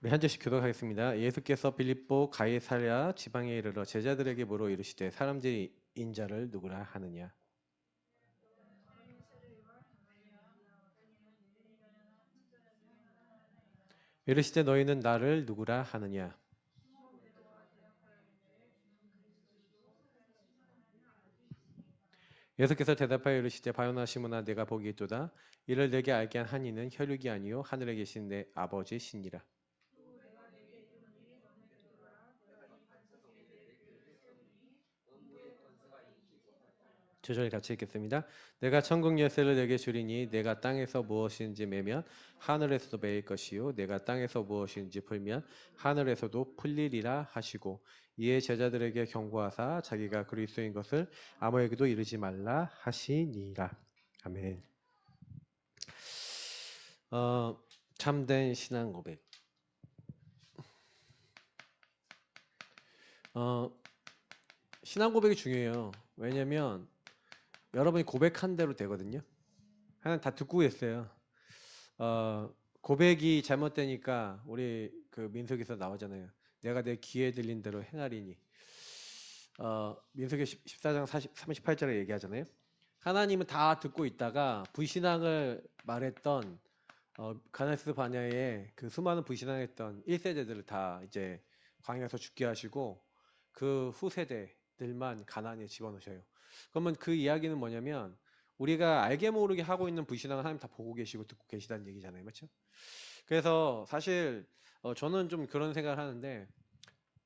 우리 한 절씩 교독하겠습니다. 예수께서 빌립보 가이사랴 지방에 이르러 제자들에게 물어 이르시되 사람들이 인자를 누구라 하느냐. 이르시되 너희는 나를 누구라 하느냐. 예수께서 대답하여 이르시되 바요나 시몬아 내가 보기 있도다. 이를 내게 알게 한 이는 혈육이 아니요 하늘에 계신 내 아버지시니라. 조절히 같이 읽겠습니다. 내가 천국 열쇠를 내게 주리니 내가 땅에서 무엇인지 매면 하늘에서도 매일 것이요 내가 땅에서 무엇인지 풀면 하늘에서도 풀리리라 하시고 이에 제자들에게 경고하사 자기가 그리스도인 것을 아무에게도 이르지 말라 하시니라. 아멘. 참된 신앙 고백. 신앙 고백이 중요해요. 왜냐면 여러분이 고백한 대로 되거든요. 하나 다 듣고 계세요. 고백이 잘못되니까 우리 그 민석에서 나오잖아요. 내가 내 귀에 들린 대로 행하리니. 민석기 14장 38절에 얘기하잖아요. 하나님은 다 듣고 있다가 불신앙을 말했던 가나스 바냐의 그 수많은 불신앙했던 1세대들을 다 이제 광야에서 죽게 하시고 그 후세대들만 가나안에 집어넣으셔요. 그러면 그 이야기는 뭐냐면 우리가 알게 모르게 하고 있는 불신앙을 하나님 다 보고 계시고 듣고 계시다는 얘기잖아요. 맞죠? 그래서 사실 저는 좀 그런 생각을 하는데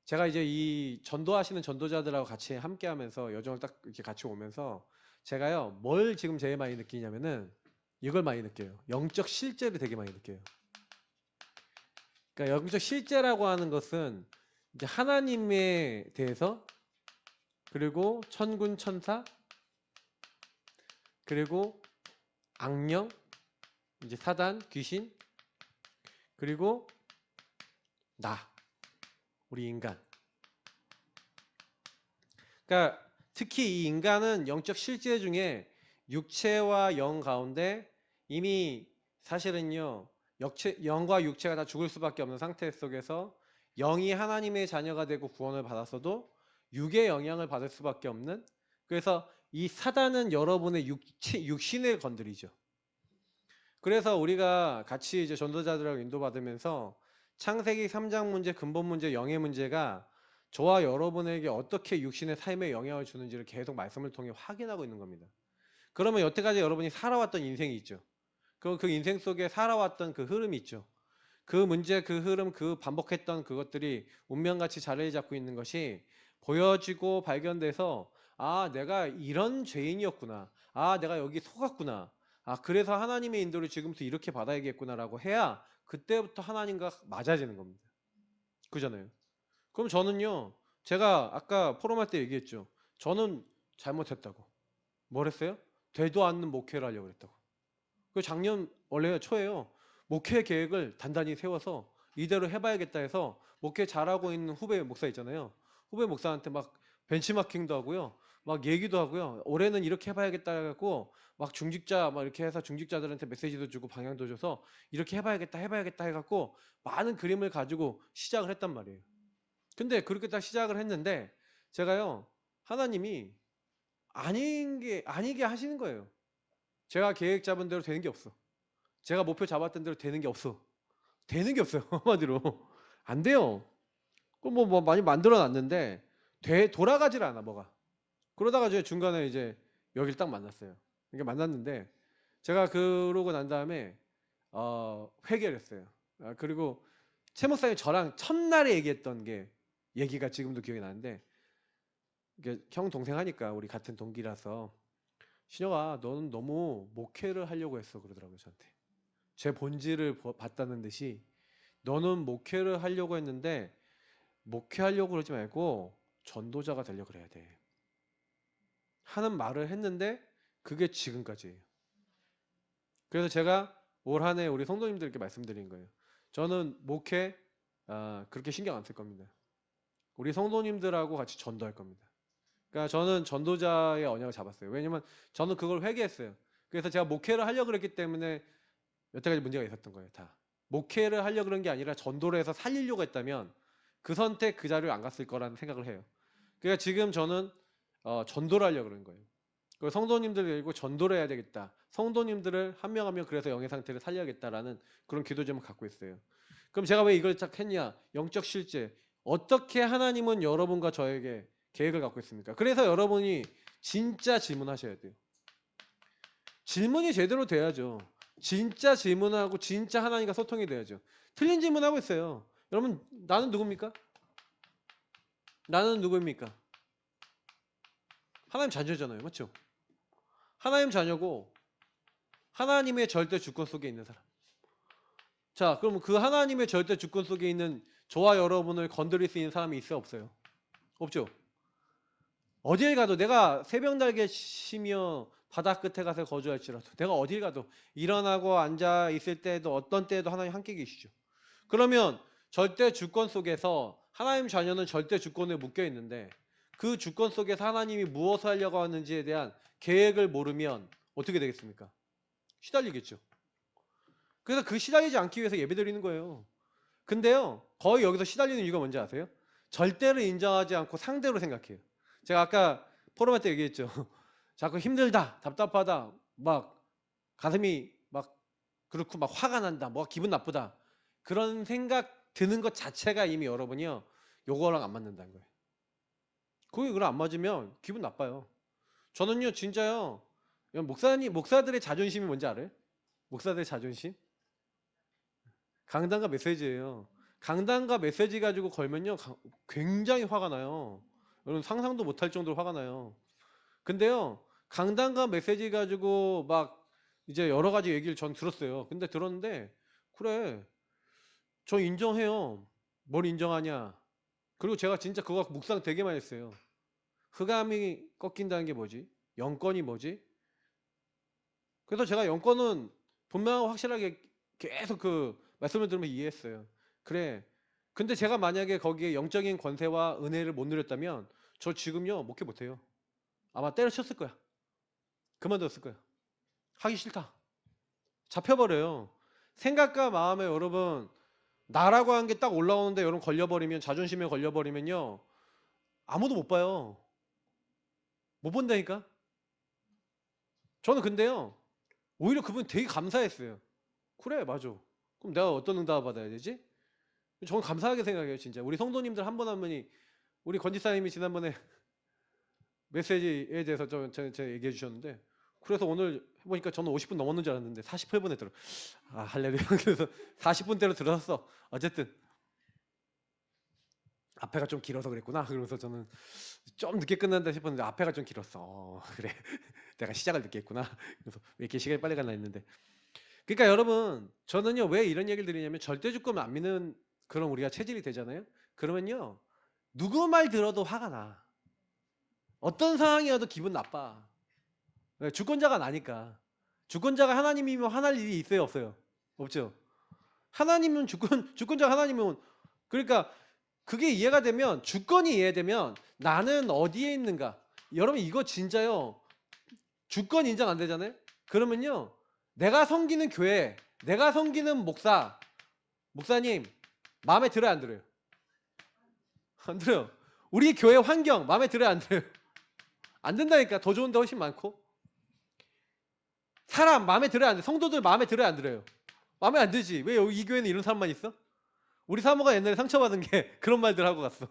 제가 이제 이 전도하시는 전도자들하고 같이 함께 하면서 여정을 딱 이렇게 같이 오면서 제가요, 뭘 지금 제일 많이 느끼냐면은 이걸 많이 느껴요. 영적 실제를 되게 많이 느껴요. 그러니까 영적 실제라고 하는 것은 이제 하나님에 대해서 그리고 천군 천사 그리고 악령 이제 사단 귀신 그리고 나 우리 인간. 그러니까 특히 이 인간은 영적 실제 중에 육체와 영 가운데 이미 사실은요 영과 육체가 다 죽을 수밖에 없는 상태 속에서 영이 하나님의 자녀가 되고 구원을 받았어도 육의 영향을 받을 수밖에 없는, 그래서 이 사단은 여러분의 육신을 건드리죠. 그래서 우리가 같이 이제 전도자들하고 인도받으면서 창세기 3장 문제, 근본 문제, 영의 문제가 저와 여러분에게 어떻게 육신의 삶에 영향을 주는지를 계속 말씀을 통해 확인하고 있는 겁니다. 그러면 여태까지 여러분이 살아왔던 인생이 있죠. 그 인생 속에 살아왔던 그 흐름이 있죠. 그 문제, 그 흐름, 그 반복했던 그것들이 운명같이 자리를 잡고 있는 것이 보여지고 발견돼서 아, 내가 이런 죄인이었구나. 아, 내가 여기 속았구나. 아, 그래서 하나님의 인도를 지금부터 이렇게 받아야겠구나라고 해야 그때부터 하나님과 맞아지는 겁니다. 그잖아요. 그럼 저는요, 제가 아까 포럼할 때 얘기했죠. 저는 잘못했다고. 뭘 했어요? 되도 않는 목회를 하려고 했다고. 그 작년 원래 초에요. 목회 계획을 단단히 세워서 이대로 해봐야겠다 해서 목회 잘하고 있는 후배 목사 있잖아요. 후배 목사한테 막 벤치마킹도 하고요. 막 얘기도 하고요. 올해는 이렇게 해봐야겠다 해갖고 막 중직자 막 이렇게 해서 중직자들한테 메시지도 주고 방향도 줘서 이렇게 해봐야겠다 해갖고 많은 그림을 가지고 시작을 했단 말이에요. 근데 그렇게 딱 시작을 했는데 제가요, 하나님이 아니게 하시는 거예요. 제가 계획 잡은 대로 되는 게 없어. 제가 목표 잡았던 대로 되는 게 없어. 되는 게 없어요. 한마디로. 안 돼요. 그뭐 많이 만들어 놨는데 돌아가질 않아 뭐가. 그러다가 이제 중간에 이제 여길 딱 만났어요. 이게 만났는데 제가 그러고 난 다음에 회개를 했어요. 그리고 최 목사님이 저랑 첫날에 얘기했던 게 얘기가 지금도 기억이 나는데, 이게 형 동생 하니까 우리 같은 동기라서 신영아 너는 너무 목회를 하려고 했어 그러더라고요 저한테. 제 본질을 봤다는 듯이 너는 목회를 하려고 했는데 목회하려고 그러지 말고 전도자가 되려고 그래야 돼 하는 말을 했는데 그게 지금까지예요. 그래서 제가 올 한 해 우리 성도님들께 말씀드린 거예요. 저는 목회 그렇게 신경 안 쓸 겁니다. 우리 성도님들하고 같이 전도할 겁니다. 그러니까 저는 전도자의 언약을 잡았어요. 왜냐면 저는 그걸 회개했어요. 그래서 제가 목회를 하려고 그랬기 때문에 여태까지 문제가 있었던 거예요 다. 목회를 하려고 그런 게 아니라 전도를 해서 살리려고 했다면 그 선택 그 자리를 안 갔을 거라는 생각을 해요. 그러니까 지금 저는 전도를 하려고 그러는 거예요. 그리고 성도님들 데리고 전도를 해야 되겠다. 성도님들을 한 명 한 명 그래서 영의 상태를 살려야겠다라는 그런 기도 제목을 갖고 있어요. 그럼 제가 왜 이걸 딱 했냐? 영적 실제. 어떻게 하나님은 여러분과 저에게 계획을 갖고 있습니까? 그래서 여러분이 진짜 질문하셔야 돼요. 질문이 제대로 돼야죠. 진짜 질문하고 진짜 하나님과 소통이 돼야죠. 틀린 질문하고 있어요. 여러분, 나는 누굽니까? 나는 누구입니까? 하나님 자녀잖아요. 맞죠? 하나님 자녀고 하나님의 절대 주권 속에 있는 사람. 자, 그럼 그 하나님의 절대 주권 속에 있는 저와 여러분을 건드릴 수 있는 사람이 있어요? 없어요? 없죠? 어딜 가도 내가 새벽날개 쉬며 바다 끝에 가서 거주할지라도 내가 어딜 가도 일어나고 앉아 있을 때에도 어떤 때에도 하나님 함께 계시죠. 그러면 절대 주권 속에서 하나님 자녀는 절대 주권에 묶여 있는데 그 주권 속에서 하나님이 무엇을 하려고 하는지에 대한 계획을 모르면 어떻게 되겠습니까? 시달리겠죠. 그래서 그 시달리지 않기 위해서 예배드리는 거예요. 근데요, 거의 여기서 시달리는 이유가 뭔지 아세요? 절대를 인정하지 않고 상대로 생각해요. 제가 아까 포럼할 때 얘기했죠. 자꾸 힘들다, 답답하다, 막 가슴이 막 그렇고 막 화가 난다, 뭐 기분 나쁘다. 그런 생각 드는 것 자체가 이미 여러분이요, 요거랑 안 맞는다는 거예요. 그게 그랑 안 맞으면 기분 나빠요. 저는요, 진짜요, 목사들의 자존심이 뭔지 알아요? 목사들의 자존심? 강단과 메시지예요. 강단과 메시지 가지고 걸면요, 굉장히 화가 나요. 여러분 상상도 못할 정도로 화가 나요. 근데요, 강단과 메시지 가지고 막 이제 여러 가지 얘기를 전 들었어요. 근데 들었는데 그래, 저 인정해요. 뭘 인정하냐? 그리고 제가 진짜 그거 묵상 되게 많이 했어요. 흑암이 꺾인다는 게 뭐지? 영권이 뭐지? 그래서 제가 영권은 분명하고 확실하게 계속 그 말씀을 들으면 이해했어요. 그래. 근데 제가 만약에 거기에 영적인 권세와 은혜를 못 누렸다면 저 지금요 목회 못해요. 아마 때려쳤을 거야. 그만뒀을 거야. 하기 싫다. 잡혀버려요. 생각과 마음에 여러분 나라고 하는 게 딱 올라오는데 여러분 걸려버리면 자존심에 걸려버리면요 아무도 못 봐요. 못 본다니까. 저는 근데요 오히려 그분 되게 감사했어요. 그래 맞아. 그럼 내가 어떤 응답을 받아야 되지? 저는 감사하게 생각해요 진짜. 우리 성도님들 한 분 한 분이 우리 권지사님이 지난번에 메시지에 대해서 제가 얘기해 주셨는데 그래서 오늘 해보니까 저는 50분 넘었는 줄 알았는데 48분에 들어. 아 할렐루야. 그래서 40분대로 들어섰어. 어쨌든 앞에가 좀 길어서 그랬구나. 그러면서 저는 좀 늦게 끝난다 싶었는데 앞에가 좀 길었어. 그래. 내가 시작을 늦게 했구나. 그래서 왜 이렇게 시간이 빨리 갔나 했는데. 그러니까 여러분 저는요 왜 이런 얘기를 드리냐면 절대 주권 안 믿는 그런 우리가 체질이 되잖아요. 그러면요 누구 말 들어도 화가 나. 어떤 상황이어도 기분 나빠. 왜? 주권자가 나니까. 주권자가 하나님이면 화날 일이 있어요 없어요? 없죠. 하나님은 주권자가 하나님은 그러니까 그게 이해가 되면 주권이 이해되면 나는 어디에 있는가. 여러분 이거 진짜요. 주권 인정 안 되잖아요. 그러면요 내가 섬기는 교회, 내가 섬기는 목사님 마음에 들어요 안 들어요? 안 들어요. 우리 교회 환경 마음에 들어요 안 들어요? 안 된다니까. 더 좋은 데 훨씬 많고. 사람 마음에 들어요 안 들어요? 성도들 마음에 들어요 안 들어요? 마음에 안 들지. 왜 여기 이 교회는 이런 사람만 있어? 우리 사모가 옛날에 상처받은 게 그런 말들 하고 갔어.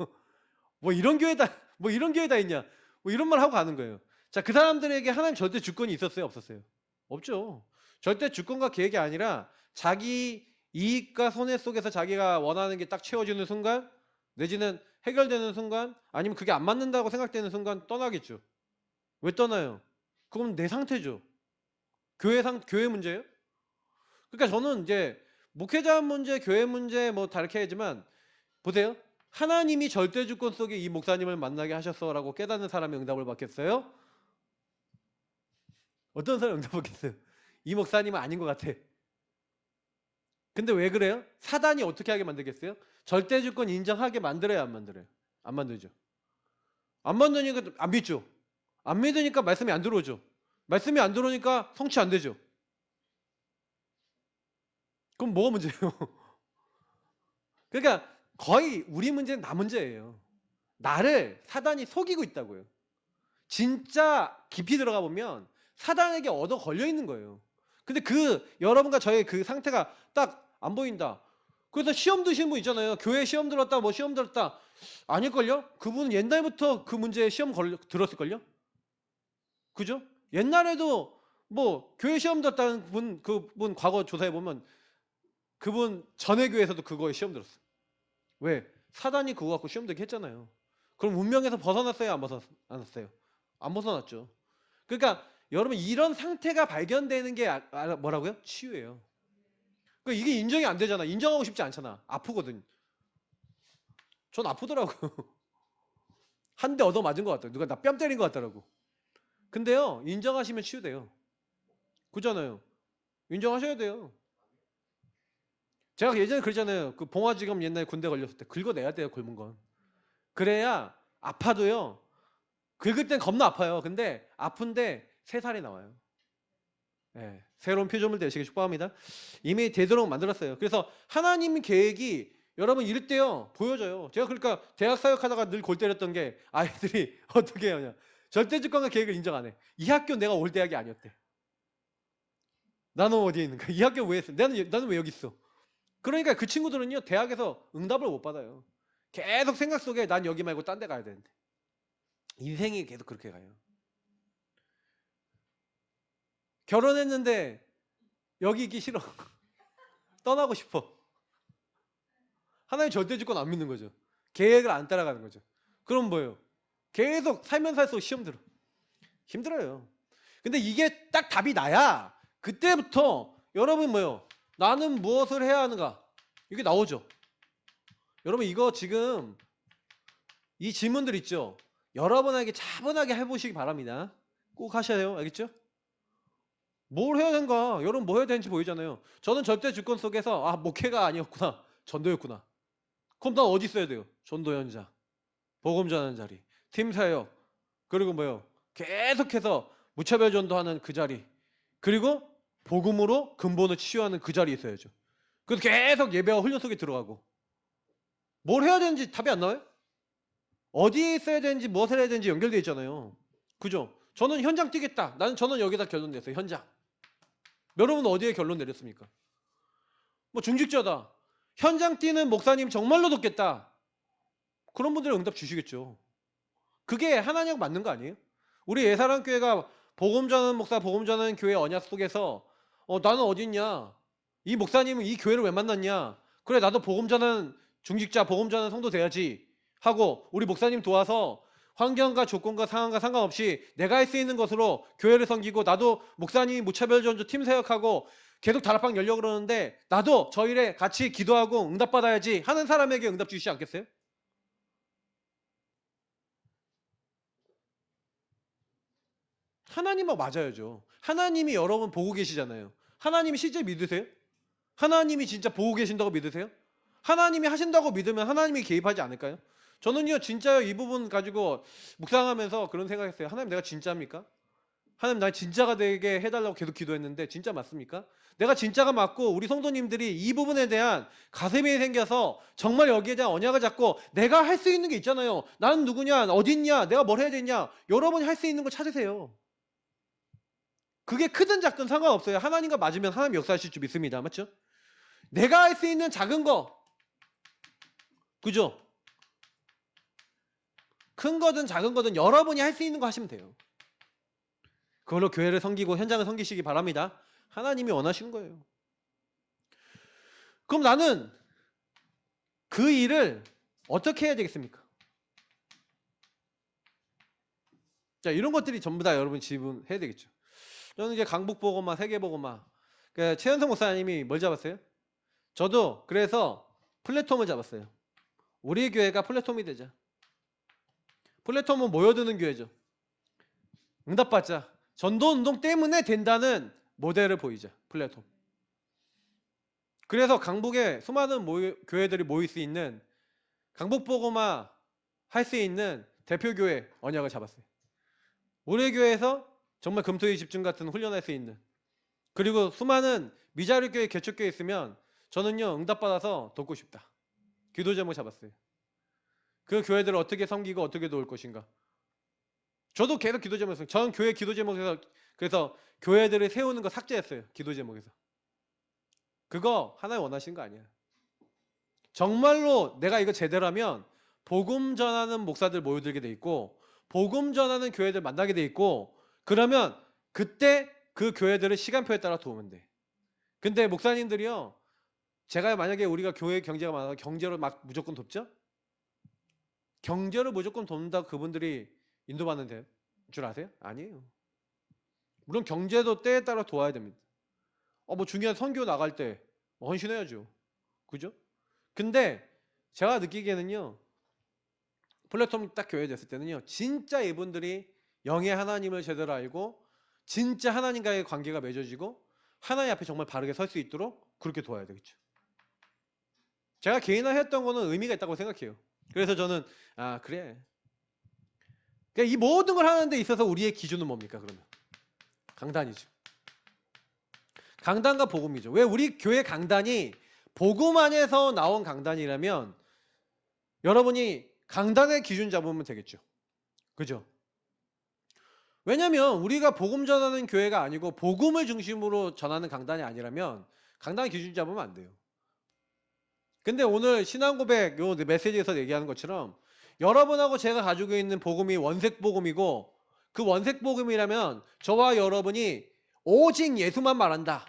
뭐 이런 교회다 있냐? 뭐 이런 말 하고 가는 거예요. 자, 그 사람들에게 하나님 절대 주권이 있었어요, 없었어요? 없죠. 절대 주권과 계획이 아니라 자기 이익과 손해 속에서 자기가 원하는 게 딱 채워지는 순간, 내지는 해결되는 순간, 아니면 그게 안 맞는다고 생각되는 순간 떠나겠죠. 왜 떠나요? 그건 내 상태죠. 교회 문제예요? 그러니까 저는 이제 목회자 문제, 교회 문제 뭐 다 이렇게 하지만 보세요. 하나님이 절대 주권 속에 이 목사님을 만나게 하셨어라고 깨닫는 사람이 응답을 받겠어요? 어떤 사람이 응답 받겠어요? 이 목사님은 아닌 것 같아. 근데 왜 그래요? 사단이 어떻게 하게 만들겠어요? 절대 주권 인정하게 만들어요, 안 만들어요? 안 만들죠. 안 만드니까 안 믿죠. 안 믿으니까 말씀이 안 들어오죠. 말씀이 안 들어오니까 성취 안 되죠. 그럼 뭐가 문제예요? 그러니까 거의 우리 문제는 나 문제예요. 나를 사단이 속이고 있다고요. 진짜 깊이 들어가 보면 사단에게 얻어 걸려 있는 거예요. 근데 그 여러분과 저의 그 상태가 딱 안 보인다. 그래서 시험 드시는 분 있잖아요. 교회 시험 들었다, 뭐 시험 들었다. 아닐걸요? 그분은 옛날부터 그 문제에 시험 들었을걸요? 그죠? 옛날에도 뭐 교회 시험 들었다는 분, 그분 과거 조사해 보면 그분 전에 교회에서도 그거에 시험 들었어요. 왜? 사단이 그거 갖고 시험 들게 했잖아요. 그럼 운명에서 벗어났어요? 안 벗어났어요? 안 벗어났죠. 그러니까 여러분 이런 상태가 발견되는 게 뭐라고요? 치유예요. 그러니까 이게 인정이 안 되잖아. 인정하고 싶지 않잖아. 아프거든. 전 아프더라고요. 한 대 얻어 맞은 것 같아요. 누가 나 뺨 때린 것 같더라고. 근데요, 인정하시면 치유돼요. 그잖아요. 인정하셔야 돼요. 제가 예전에 그랬잖아요. 그 봉화지검 옛날에 군대 걸렸을 때 긁어내야 돼요, 굶은 건. 그래야 아파도요. 긁을 땐 겁나 아파요. 근데 아픈데 새살이 나와요. 예, 새로운 피조물 되시길 축복합니다. 이미 되도록 만들었어요. 그래서 하나님 계획이 여러분 이럴 때요 보여져요. 제가 그러니까 대학 사역하다가 늘 골 때렸던 게 아이들이 어떻게 하냐. 절대주권과 계획을 인정 안 해. 이 학교 내가 올 대학이 아니었대. 나는 어디에 있는가? 이 학교 왜 했어? 나는 왜 여기 있어? 그러니까 그 친구들은요 대학에서 응답을 못 받아요. 계속 생각 속에 난 여기 말고 딴 데 가야 되는데 인생이 계속 그렇게 가요. 결혼했는데 여기 있기 싫어. 떠나고 싶어. 하나님 절대주권 안 믿는 거죠. 계획을 안 따라가는 거죠. 그럼 뭐예요? 계속 살면서 할수록 시험 들어. 힘들어요. 근데 이게 딱 답이 나야 그때부터 여러분 뭐예요? 나는 무엇을 해야 하는가? 이게 나오죠. 여러분 이거 지금 이 질문들 있죠? 여러분에게 차분하게 해보시기 바랍니다. 꼭 하셔야 돼요. 알겠죠? 뭘 해야 되는가? 여러분 뭐 해야 되는지 보이잖아요. 저는 절대 주권 속에서 목회가 아니었구나. 전도였구나. 그럼 난 어디 있어야 돼요? 전도 현장, 복음 전하는 자리, 팀 사역, 그리고 뭐요? 계속해서 무차별 전도하는 그 자리, 그리고 복음으로 근본을 치유하는 그 자리에 있어야죠. 그래서 계속 예배와 훈련 속에 들어가고 뭘 해야 되는지 답이 안 나와요? 어디에 있어야 되는지 무엇을 해야 되는지 연결되어 있잖아요. 그죠? 저는 현장 뛰겠다. 저는 여기다 결론 냈어요. 현장. 여러분은 어디에 결론 내렸습니까? 뭐 중직자다. 현장 뛰는 목사님 정말로 돕겠다. 그런 분들은 응답 주시겠죠. 그게 하나님 맞는 거 아니에요? 우리 예사랑교회가 복음 전하는 목사, 복음 전하는 교회 언약 속에서 나는 어디 있냐? 이 목사님은 이 교회를 왜 만났냐? 그래 나도 복음 전하는 중직자, 복음 전하는 성도 돼야지 하고 우리 목사님 도와서 환경과 조건과 상황과 상관없이 내가 할 수 있는 것으로 교회를 섬기고 나도 목사님이 무차별 전도 팀 사역하고 계속 다락방 열려고 그러는데 나도 저 일에 같이 기도하고 응답받아야지 하는 사람에게 응답 주시지 않겠어요? 하나님하고 맞아야죠. 하나님이 여러분 보고 계시잖아요. 하나님이 실제 믿으세요? 하나님이 진짜 보고 계신다고 믿으세요? 하나님이 하신다고 믿으면 하나님이 개입하지 않을까요? 저는요 진짜요 이 부분 가지고 묵상하면서 그런 생각했어요. 하나님 내가 진짜입니까? 하나님 나 진짜가 되게 해달라고 계속 기도했는데 진짜 맞습니까? 내가 진짜가 맞고 우리 성도님들이 이 부분에 대한 가슴이 생겨서 정말 여기에 대한 언약을 잡고 내가 할 수 있는 게 있잖아요. 나는 누구냐? 어디 있냐? 내가 뭘 해야 되냐? 여러분이 할 수 있는 걸 찾으세요. 그게 크든 작든 상관없어요. 하나님과 맞으면 하나님 역사하실 줄 믿습니다. 맞죠? 내가 할 수 있는 작은 거 그죠? 큰 거든 작은 거든 여러분이 할 수 있는 거 하시면 돼요. 그걸로 교회를 섬기고 현장을 섬기시기 바랍니다. 하나님이 원하시는 거예요. 그럼 나는 그 일을 어떻게 해야 되겠습니까? 자, 이런 것들이 전부 다 여러분 질문해야 되겠죠. 저는 이제 강북보고마, 세계보고마. 최현성 목사님이 뭘 잡았어요? 저도 그래서 플랫폼을 잡았어요. 우리 교회가 플랫폼이 되자. 플랫폼은 모여드는 교회죠. 응답받자. 전도운동 때문에 된다는 모델을 보이자. 플랫폼. 그래서 강북에 수많은 교회들이 모일 수 있는 강북보고마 할 수 있는 대표교회 언약을 잡았어요. 우리 교회에서 정말 금토일 집중 같은 훈련할 수 있는 그리고 수많은 미자립교회 개척교회 있으면 저는요 응답받아서 돕고 싶다. 기도 제목 잡았어요. 그 교회들을 어떻게 섬기고 어떻게 도울 것인가. 저도 계속 기도 제목에서 저는 교회 기도 제목에서 그래서 교회들을 세우는 거 삭제했어요. 기도 제목에서. 그거 하나님 원하시는 거 아니야. 정말로 내가 이거 제대로 하면 복음 전하는 목사들 모여들게 돼 있고 복음 전하는 교회들 만나게 돼 있고 그러면 그때 그 교회들을 시간표에 따라 도우면 돼. 근데 목사님들이요. 제가 만약에 우리가 교회 경제가 많아서 경제로 막 무조건 돕죠? 경제를 무조건 돕는다고 그분들이 인도받는 줄 아세요? 아니에요. 물론 경제도 때에 따라 도와야 됩니다. 뭐 중요한 선교 나갈 때 헌신해야죠. 그죠? 근데 제가 느끼기에는요. 플랫폼 딱 교회 됐을 때는요. 진짜 이분들이 영의 하나님을 제대로 알고 진짜 하나님과의 관계가 맺어지고 하나님 앞에 정말 바르게 설 수 있도록 그렇게 도와야 되겠죠. 제가 개인화 했던 거는 의미가 있다고 생각해요. 그래서 저는 그래. 그러니까 이 모든 걸 하는 데 있어서 우리의 기준은 뭡니까 그러면? 강단이죠. 강단과 복음이죠. 왜 우리 교회 강단이 복음 안에서 나온 강단이라면 여러분이 강단의 기준 잡으면 되겠죠. 그죠? 왜냐면 우리가 복음 전하는 교회가 아니고 복음을 중심으로 전하는 강단이 아니라면 강단의 기준 잡으면 안 돼요. 근데 오늘 신앙고백 요 메시지에서 얘기하는 것처럼 여러분하고 제가 가지고 있는 복음이 원색 복음이고 그 원색 복음이라면 저와 여러분이 오직 예수만 말한다.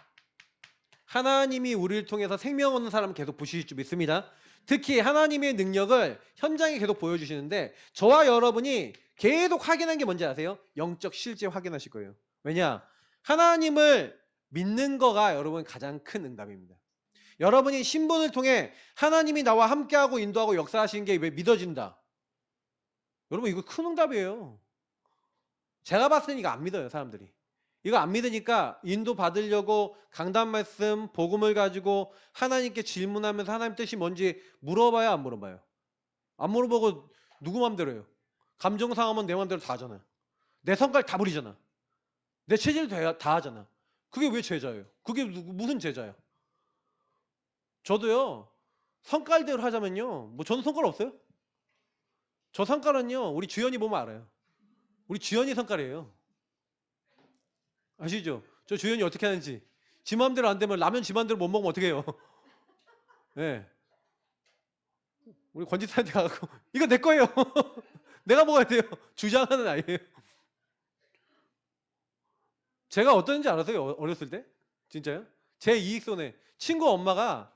하나님이 우리를 통해서 생명 얻는 사람 계속 보실 줄 믿습니다. 특히 하나님의 능력을 현장에 계속 보여주시는데 저와 여러분이 계속 확인한 게 뭔지 아세요? 영적 실제 확인하실 거예요. 왜냐? 하나님을 믿는 거가 여러분 가장 큰 응답입니다. 여러분이 신분을 통해 하나님이 나와 함께하고 인도하고 역사하시는 게 왜 믿어진다? 여러분 이거 큰 응답이에요. 제가 봤을 땐 이거 안 믿어요 사람들이. 이거 안 믿으니까 인도 받으려고 강단 말씀 복음을 가지고 하나님께 질문하면서 하나님 뜻이 뭔지 물어봐요 안 물어봐요? 안 물어보고 누구 맘대로 해요. 감정 상하면 내 맘대로 다 하잖아요. 내 성깔 다 부리잖아. 내 체질 다 하잖아. 그게 왜 제자예요? 그게 무슨 제자야? 저도요 성깔대로 하자면요 뭐 저는 성깔 없어요. 저 성깔은요 우리 주연이 보면 알아요. 우리 주연이 성깔이에요. 아시죠? 저 주연이 어떻게 하는지. 지 맘대로 안 되면 라면 지 맘대로 못 먹으면 어떻게 해요? 네. 우리 권지사한테 가고 이거 내 거예요. 내가 먹어야 돼요. 주장하는 아이예요. 제가 어떤지 알았어요? 어렸을 때? 진짜요? 제 이익손해. 친구 엄마가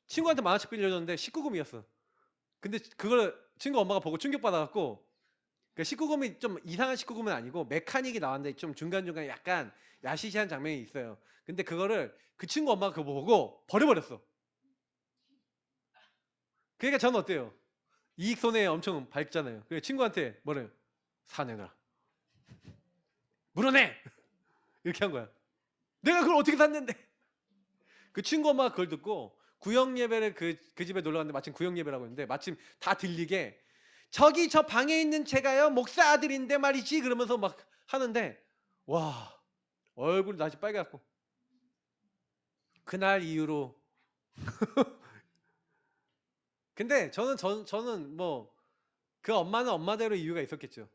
친구한테 만원씩 빌려줬는데 19금이었어. 근데 그걸 친구 엄마가 보고 충격받아갖고 그러니까 19금이 좀 이상한 19금은 아니고 메카닉이 나왔는데 좀 중간중간에 약간 야시시한 장면이 있어요. 근데 그거를 그 친구 엄마가 그거 보고 버려버렸어. 그러니까 저는 어때요? 이익 손해 엄청 밝잖아요. 그래서 친구한테 뭐래요? 사내라. 물어내! 이렇게 한 거야. 내가 그걸 어떻게 샀는데? 그 친구 엄마가 그걸 듣고 구역 예배를 그 집에 놀러 갔는데 마침 구역 예배라고 했는데 마침 다 들리게 저기 저 방에 있는 제가요 목사 아들인데 말이지 그러면서 막 하는데 와 얼굴이 다시 빨개갖고 그날 이후로 근데 저는 뭐 그 엄마는 엄마대로 이유가 있었겠죠.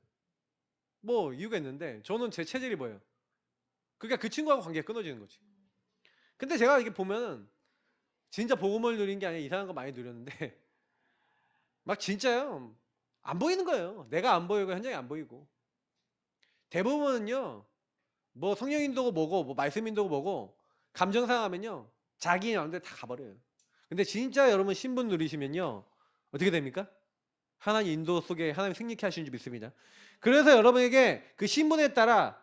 뭐 이유가 있는데 저는 제 체질이 뭐예요? 그러니까 그 친구하고 관계가 끊어지는 거지. 근데 제가 이게 보면 진짜 복음을 누린 게 아니라 이상한 거 많이 누렸는데 막 진짜요 안 보이는 거예요. 내가 안 보이고 현장이 안 보이고 대부분은요 뭐 성령인도고 뭐고 뭐 말씀인도고 뭐고 감정 상하면요 자기 마음대로 다 가버려요. 근데 진짜 여러분 신분 누리시면요 어떻게 됩니까? 하나님 인도 속에 하나님 생리케 하시는 줄 믿습니다. 그래서 여러분에게 그 신분에 따라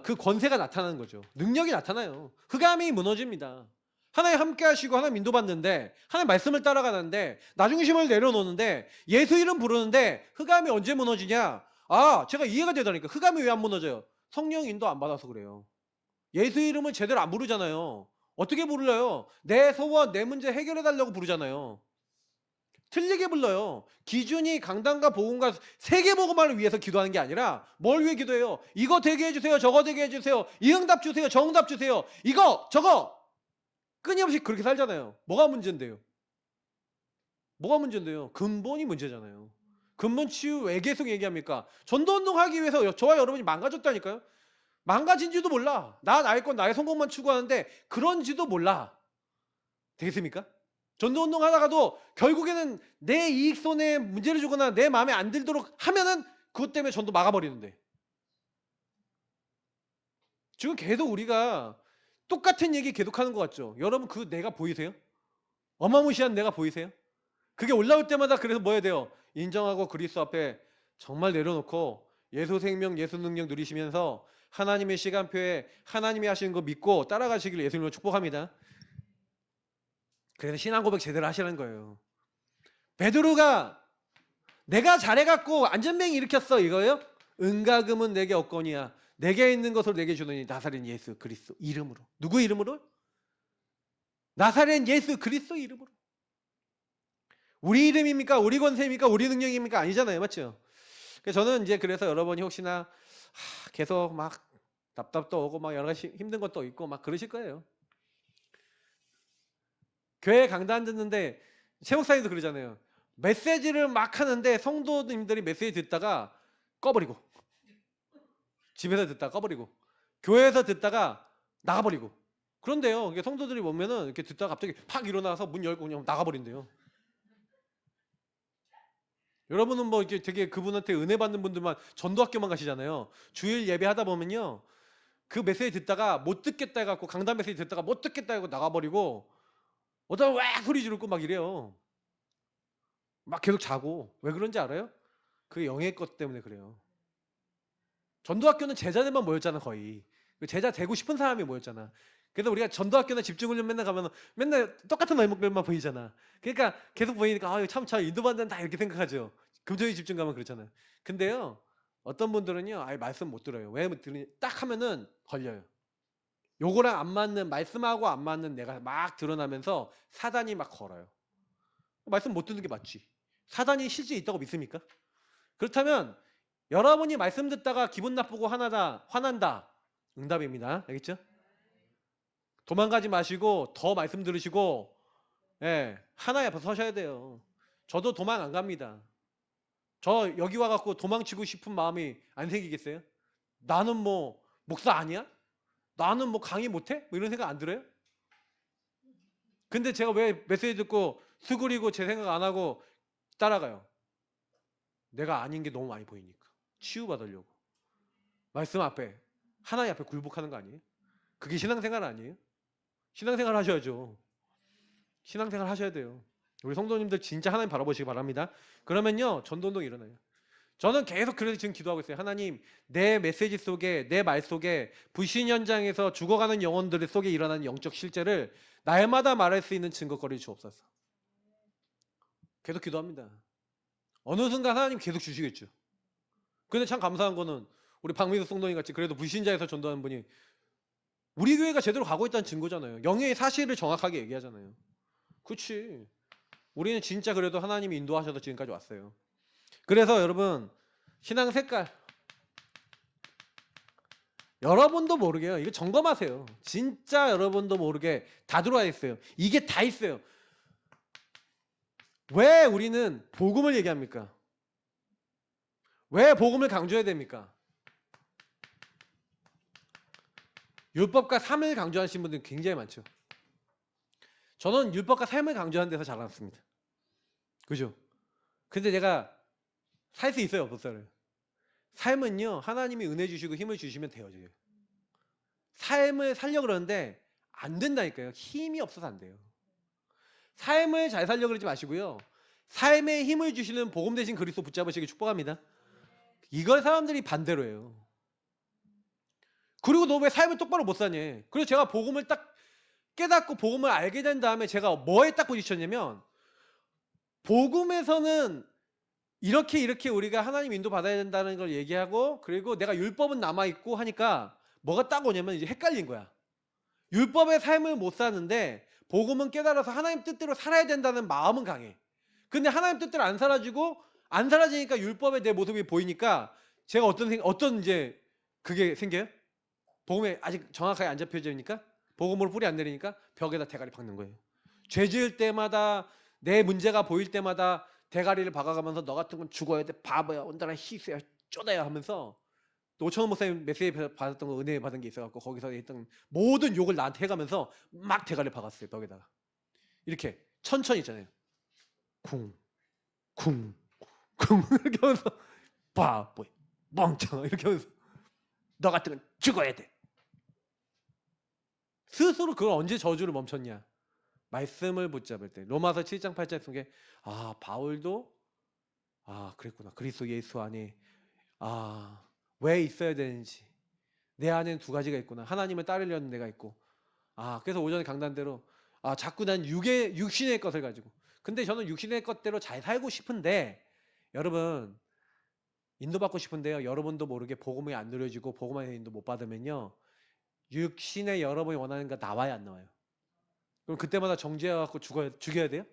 그 권세가 나타나는 거죠. 능력이 나타나요. 흑암이 무너집니다. 하나님 함께 하시고 하나님 인도받는데 하나님 말씀을 따라가는데 나중심을 내려놓는데 예수 이름 부르는데 흑암이 언제 무너지냐? 제가 이해가 되다니까. 흑암이 왜 안 무너져요? 성령 인도 안 받아서 그래요. 예수 이름을 제대로 안 부르잖아요. 어떻게 부르려요? 내 소원, 내 문제 해결해달라고 부르잖아요. 틀리게 불러요. 기준이 강단과 복음과 세계복음화를 위해서 기도하는 게 아니라 뭘 위해 기도해요? 이거 되게 해주세요. 저거 되게 해주세요. 이 응답 주세요. 저 응답 주세요. 이거 저거 끊임없이 그렇게 살잖아요. 뭐가 문제인데요? 뭐가 문제인데요? 근본이 문제잖아요. 근본 치유 왜 계속 얘기합니까? 전도운동 하기 위해서 저와 여러분이 망가졌다니까요. 망가진지도 몰라. 나의 건 나의 성공만 추구하는데 그런지도 몰라. 되겠습니까? 전도운동 하다가도 결국에는 내 이익손해에 문제를 주거나 내 마음에 안 들도록 하면은 그것 때문에 전도 막아버리는데. 지금 계속 우리가 똑같은 얘기 계속하는 것 같죠? 여러분 그 내가 보이세요? 어마무시한 내가 보이세요? 그게 올라올 때마다 그래서 뭐 해야 돼요? 인정하고 그리스도 앞에 정말 내려놓고 예수 생명, 예수 능력 누리시면서 하나님의 시간표에 하나님이 하시는 거 믿고 따라가시길 예수님으로 축복합니다. 그래서 신앙 고백 제대로 하시라는 거예요. 베드로가 내가 잘해갖고 안전뱅이 일으켰어 이거예요? 은가금은 내게 없거니와 내게 있는 것을 내게 주느니 나사렛 예수 그리스도 이름으로. 누구 이름으로? 나사렛 예수 그리스도 이름으로. 우리 이름입니까? 우리 권세입니까? 우리 능력입니까? 아니잖아요. 맞죠? 저는 이제 그래서 여러분이 혹시나 계속 막 답답도 오고 막 여러 가지 힘든 것도 있고 막 그러실 거예요. 교회 강단 듣는데 최 목사님도 그러잖아요. 메시지를 막 하는데 성도님들이 메시지 듣다가 꺼버리고 집에서 듣다가 꺼버리고 교회에서 듣다가 나가버리고 그런데요. 성도들이 보면은 이렇게 듣다가 갑자기 팍 일어나서 문 열고 그냥 나가버린대요. 여러분은 뭐 이렇게 되게 그분한테 은혜 받는 분들만 전도학교만 가시잖아요. 주일 예배하다 보면요. 그 메시지 듣다가 못 듣겠다 해갖고 강단 메시지 듣다가 못 듣겠다 해갖고 나가버리고 어떤 와 소리 지르고 막 이래요. 막 계속 자고. 왜 그런지 알아요? 그게 영의 것 때문에 그래요. 전도학교는 제자들만 모였잖아 거의. 제자 되고 싶은 사람이 모였잖아. 그래서 우리가 전도학교나 집중훈련 맨날 가면 맨날 똑같은 얼굴만 보이잖아. 그러니까 계속 보이니까 아, 참 인도받는다 이렇게 생각하죠. 금조의 집중 가면 그렇잖아요. 근데요. 어떤 분들은요. 아예 말씀 못 들어요. 왜 들으니 딱 하면은 걸려요. 요거랑 안 맞는 말씀하고 안 맞는 내가 막 드러나면서 사단이 막 걸어요. 말씀 못 듣는 게 맞지. 사단이 실제 있다고 믿습니까? 그렇다면 여러분이 말씀 듣다가 기분 나쁘고 화난다. 응답입니다. 알겠죠? 도망가지 마시고 더 말씀 들으시고 하나에 앞에 서셔야 돼요. 저도 도망 안 갑니다. 저 여기 와갖고 도망치고 싶은 마음이 안 생기겠어요? 나는 뭐 목사 아니야? 나는 뭐 강의 못해? 뭐 이런 생각 안 들어요? 근데 제가 왜 메시지 듣고 수그리고 제 생각 안 하고 따라가요? 내가 아닌 게 너무 많이 보이니까. 치유받으려고. 말씀 앞에 하나님 앞에 굴복하는 거 아니에요? 그게 신앙생활 아니에요? 신앙생활 하셔야죠. 신앙생활 하셔야 돼요. 우리 성도님들 진짜 하나님 바라보시기 바랍니다. 그러면요 전도운동이 일어나요. 저는 계속 그래서 지금 기도하고 있어요. 하나님 내 메시지 속에 내 말 속에 불신 현장에서 죽어가는 영혼들 속에 일어나는 영적 실제를 날마다 말할 수 있는 증거거리 주옵소서. 계속 기도합니다. 어느 순간 하나님 계속 주시겠죠. 근데 참 감사한 거는 우리 박민수 성도님 같이 그래도 불신자에서 전도하는 분이 우리 교회가 제대로 가고 있다는 증거잖아요. 영의 사실을 정확하게 얘기하잖아요. 그렇지. 우리는 진짜 그래도 하나님이 인도하셔서 지금까지 왔어요. 그래서 여러분 신앙 색깔 여러분도 모르게요. 이거 점검하세요. 진짜 여러분도 모르게 다 들어와 있어요. 이게 다 있어요. 왜 우리는 복음을 얘기합니까? 왜 복음을 강조해야 됩니까? 율법과 삶을 강조하시는 분들 굉장히 많죠. 저는 율법과 삶을 강조하는 데서 자랐습니다. 그죠? 근데 제가 살 수 있어요, 없어요? 삶은요, 하나님이 은혜 주시고 힘을 주시면 돼요. 삶을 살려고 그러는데 안 된다니까요. 힘이 없어서 안 돼요. 삶을 잘 살려고 그러지 마시고요. 삶에 힘을 주시는 복음 대신 그리스도 붙잡으시길 축복합니다. 이걸 사람들이 반대로 해요. 그리고 너 왜 삶을 똑바로 못 사니? 그래서 제가 복음을 딱 깨닫고 복음을 알게 된 다음에 제가 뭐에 딱 부딪혔냐면 복음에서는 이렇게 우리가 하나님 인도 받아야 된다는 걸 얘기하고 그리고 내가 율법은 남아있고 하니까 뭐가 딱 오냐면 이제 헷갈린 거야. 율법의 삶을 못 사는데 복음은 깨달아서 하나님 뜻대로 살아야 된다는 마음은 강해. 근데 하나님 뜻대로 안 사라지니까 율법의 내 모습이 보이니까 제가 어떤 이제 그게 생겨요? 복음에 아직 정확하게 안 잡혀지니까 복음으로 뿌리 안 내리니까 벽에다 대가리 박는 거예요. 죄 지을 때마다 내 문제가 보일 때마다 대가리를 박아가면서 너 같은 건 죽어야 돼. 바보야. 온다라 희수야. 쪼다야 하면서 노천원 목사님 메시지 받았던 거 은혜 받은 게 있어갖고 거기서 했던 모든 욕을 나한테 해가면서 막 대가리를 박았어요. 벽에다가. 이렇게 천천히 있잖아요. 쿵, 쿵, 쿵 이렇게 하면서 바보야. 멍청아 이렇게 하면서 너 같은 건 죽어야 돼. 스스로 그걸 언제 저주를 멈췄냐? 말씀을 붙잡을 때. 로마서 7장 8장 속에 바울도 그랬구나. 그리스도 예수 안에 왜 있어야 되는지. 내 안에는 두 가지가 있구나. 하나님을 따르려는 내가 있고. 그래서 오전에 강단대로 자꾸 난 육신의 것을 가지고. 근데 저는 육신의 것대로 잘 살고 싶은데 여러분 인도받고 싶은데요. 여러분도 모르게 복음이 안 누려지고 복음 안에 인도 못 받으면요. 육신의 여러분이 원하는 거 나와야 안 나와요. 그럼 그때마다 정죄해갖고 죽여야 돼요?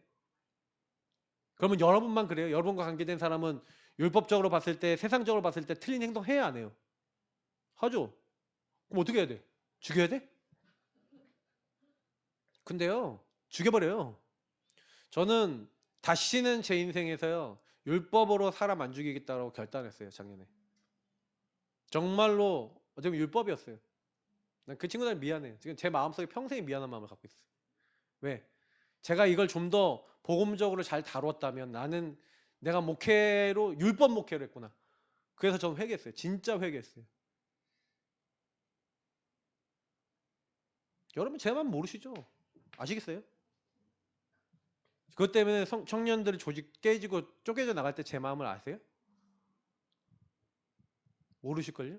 그러면 여러분만 그래요? 여러분과 관계된 사람은 율법적으로 봤을 때, 세상적으로 봤을 때 틀린 행동 해야 안 해요? 하죠? 그럼 어떻게 해야 돼? 죽여야 돼? 근데요, 죽여버려요. 저는 다시는 제 인생에서요, 율법으로 사람 안 죽이겠다고 결단했어요, 작년에. 정말로, 어쩌면 율법이었어요. 난 그 친구들 미안해요. 지금 제 마음속에 평생 미안한 마음을 갖고 있어요. 왜? 제가 이걸 좀 더 복음적으로 잘 다뤘다면 나는 내가 율법 목회를 했구나. 그래서 저는 회개했어요. 진짜 회개했어요. 여러분 제 마음 모르시죠? 아시겠어요? 그것 때문에 청년들이 조직 깨지고 쪼개져 나갈 때 제 마음을 아세요? 모르실걸요?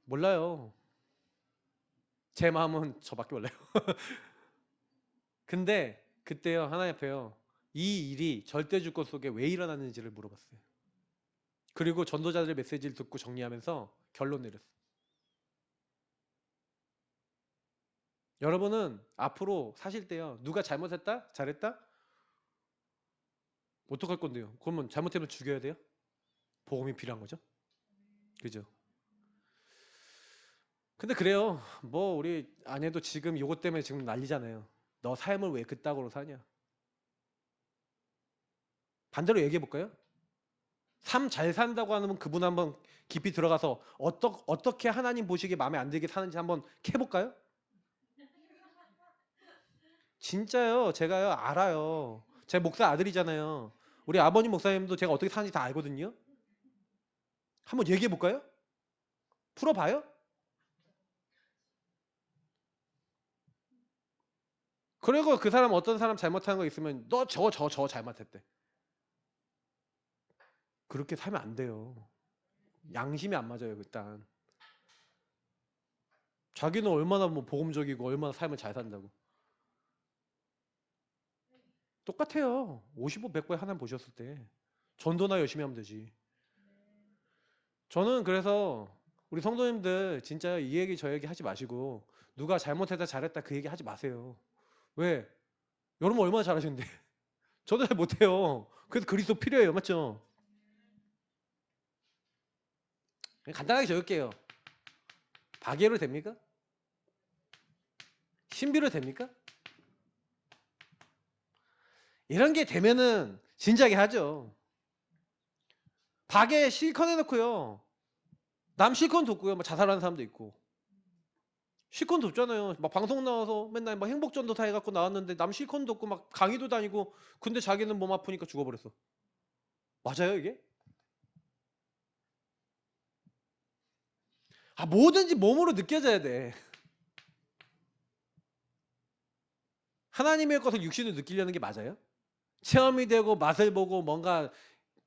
몰라요. 제 마음은 저밖에 몰라요. 근데 그때요 하나님 앞에요. 이 일이 절대주권 속에 왜 일어났는지를 물어봤어요. 그리고 전도자들의 메시지를 듣고 정리하면서 결론 내렸어요. 여러분은 앞으로 사실 때요. 누가 잘못했다? 잘했다? 어떡할 건데요? 그러면 잘못하면 죽여야 돼요? 복음이 필요한 거죠? 그죠? 근데 그래요. 뭐 우리 아내도 지금 요것 때문에 지금 난리잖아요. 너 삶을 왜 그따구로 사냐? 반대로 얘기해 볼까요? 삶 잘 산다고 하면 그분 한번 깊이 들어가서 어떻게 하나님 보시기에 마음에 안 들게 사는지 한번 캐볼까요? 진짜요. 제가요 알아요. 제 목사 아들이잖아요. 우리 아버님 목사님도 제가 어떻게 사는지 다 알거든요. 한번 얘기해 볼까요? 풀어봐요? 그리고 그 사람 어떤 사람 잘못하는 거 있으면 너 저 잘못했대. 그렇게 살면 안 돼요. 양심이 안 맞아요, 일단. 자기는 얼마나 뭐 복음적이고 얼마나 삶을 잘 산다고. 똑같아요. 55, 100배 하나님 보셨을 때. 전도나 열심히 하면 되지. 저는 그래서 우리 성도님들 진짜 이 얘기 저 얘기 하지 마시고 누가 잘못했다 잘했다 그 얘기 하지 마세요. 왜? 여러분 얼마나 잘하시는데. 저도 잘 못해요. 그래서 그리스도 필요해요. 맞죠? 간단하게 적을게요. 박예로 됩니까? 신비로 됩니까? 이런 게 되면은 진작에 하죠. 박예 실컷 해놓고요. 남 실컷 돕고요. 뭐 자살하는 사람도 있고. 실컷 돕잖아요. 막 방송 나와서 맨날 막 행복전도 다 해갖고 나왔는데 남 실컷 돕고 막 강의도 다니고 근데 자기는 몸 아프니까 죽어버렸어. 맞아요 이게? 뭐든지 몸으로 느껴져야 돼. 하나님의 것을 육신으로 느끼려는 게 맞아요? 체험이 되고 맛을 보고 뭔가